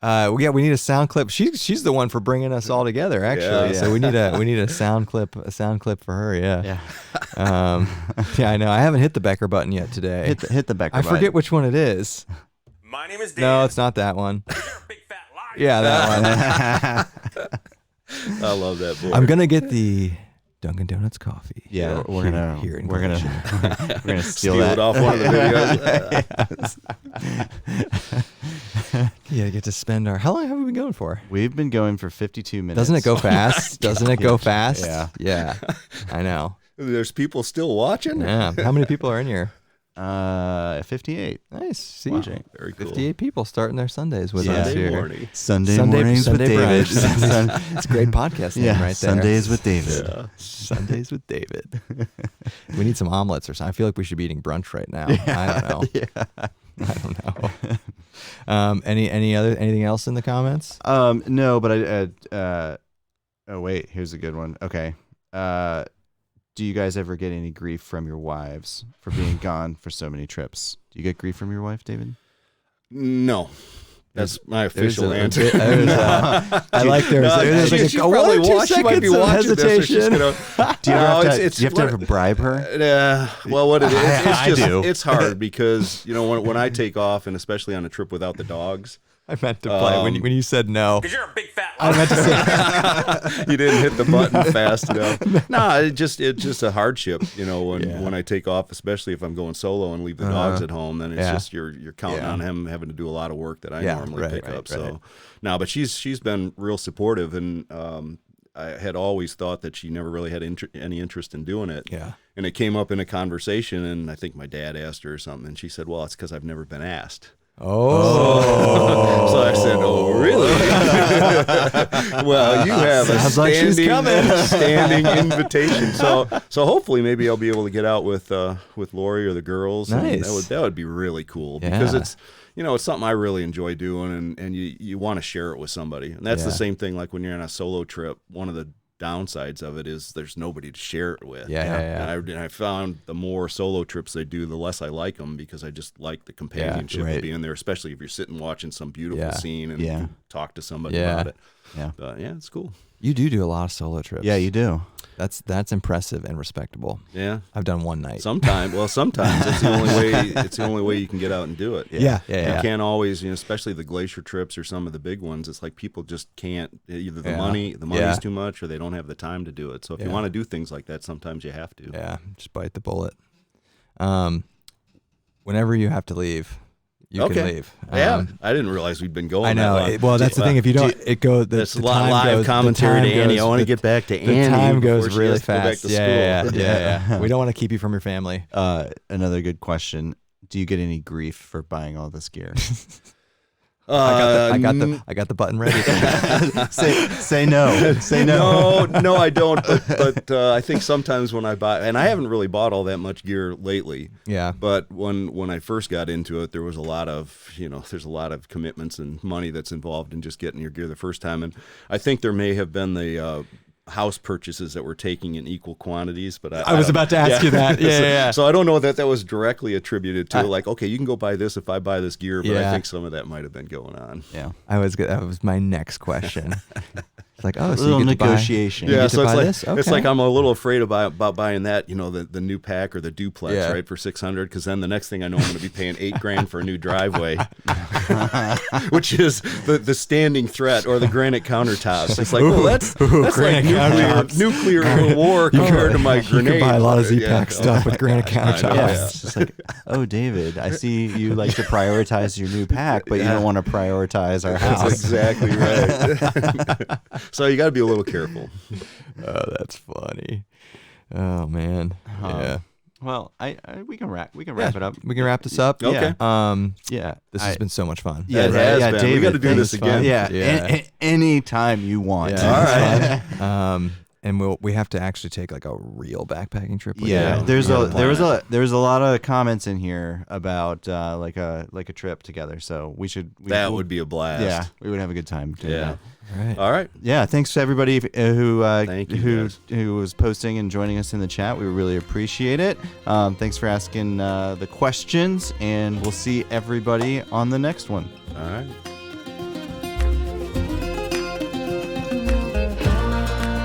We need a sound clip. She's the one for bringing us all together, actually. Yeah. So we need a sound clip for her. Yeah. Yeah, I know. I haven't hit the Becker button yet today. Hit the Becker button. I forget which one it is. My name is Dan. No, it's not that one. Big fat liar. Yeah, that one. I love that boy. I'm gonna get the Dunkin' Donuts coffee. Yeah, we're gonna steal that. It off one of the videos. Yeah, get to spend how long have we been going for? We've been going for 52 minutes. Doesn't it go fast? Doesn't it go fast? Yeah. I know. There's people still watching. Yeah. How many people are in here? 58. Nice. See, wow, very cool. 58 people starting their Sundays with us here. Sunday mornings with David. It's a great podcast name right there. Sundays with David. Yeah. Sundays with David. We need some omelets or something. I feel like we should be eating brunch right now. I don't know. I don't know. Anything else in the comments? No, but Oh wait, here's a good one. Okay. Do you guys ever get any grief from your wives for being gone for so many trips? Do you get grief from your wife, David? No. That's my official answer. I like there's like she's probably she might be watching hesitation. This, do you have to ever bribe her? Well, what it is, it's do. It's hard because when I take off, and especially on a trip without the dogs. I meant to play when you said no. Because you're a big fat I meant to say you didn't hit the button fast enough. No, it's just a hardship, when I take off, especially if I'm going solo and leave the dogs at home. Then it's just you're counting on him having to do a lot of work that I normally pick up. So no, but she's been real supportive, and I had always thought that she never really had any interest in doing it. Yeah. And it came up in a conversation, and I think my dad asked her or something, and she said, "Well, it's because I've never been asked." Oh. So I said, "Oh, really?" Well, you have a standing invitation. So hopefully maybe I'll be able to get out with Lori or the girls. Nice. That would be really cool because it's something I really enjoy doing, and you want to share it with somebody. And that's the same thing like when you're on a solo trip. One of the downsides of it is there's nobody to share it with. And I found the more solo trips I do, the less I like them because I just like the companionship of being there, especially if you're sitting watching some beautiful scene and you talk to somebody about it. It's cool. You do a lot of solo trips. Yeah, you do. That's impressive and respectable. Yeah, I've done one night. Sometimes it's the only way. It's the only way you can get out and do it. Yeah. You can't always, especially the glacier trips or some of the big ones. It's like people just can't. Either the money's too much, or they don't have the time to do it. So if you want to do things like that, sometimes you have to. Yeah, just bite the bullet. Whenever you have to leave, you can leave. I didn't realize we'd been going. I know. That long. That's the thing. If you don't, it goes. That's a lot live commentary to Andy. I want to get back to Andy. The time goes really fast. Go back to school. Yeah. We don't want to keep you from your family. Another good question. Do you get any grief for buying all this gear? I got the button ready. Say no. Say no. No, I don't. But I think sometimes when I buy, and I haven't really bought all that much gear lately. Yeah. But when I first got into it, there was a lot of there's a lot of commitments and money that's involved in just getting your gear the first time. And I think there may have been the house purchases that we're taking in equal quantities, but I was about to ask you that. Yeah. So I don't know that was directly attributed to like, okay, you can go buy this if I buy this gear, but I think some of that might have been going on. Yeah. That was my next question. It's like, so you get negotiation. So it's like I'm a little afraid about buying that, the new pack or the duplex, right, for $600, because then the next thing I know, I'm going to be paying $8,000 for a new driveway, which is the standing threat, or the granite countertops. It's like, that's like nuclear war compared to my grenade. You can buy a lot of Z-Pack stuff with granite countertops. Yeah. It's just like, oh, David, I see you like to prioritize your new pack, but you don't want to prioritize our house. That's exactly right. So you got to be a little careful. Oh, that's funny. Oh man. Yeah. Well, we can wrap it up. We can wrap this up. Okay. This has been so much fun. Yeah, it has been. David, we got to do this again. Yeah. Anytime you want. Yeah. All right. And we have to actually take like a real backpacking trip. There was a lot of comments in here about like a trip together. So that would be a blast. Yeah, we would have a good time doing that. All right. Yeah, thanks to everybody who was posting and joining us in the chat. We really appreciate it. Thanks for asking the questions, and we'll see everybody on the next one. All right.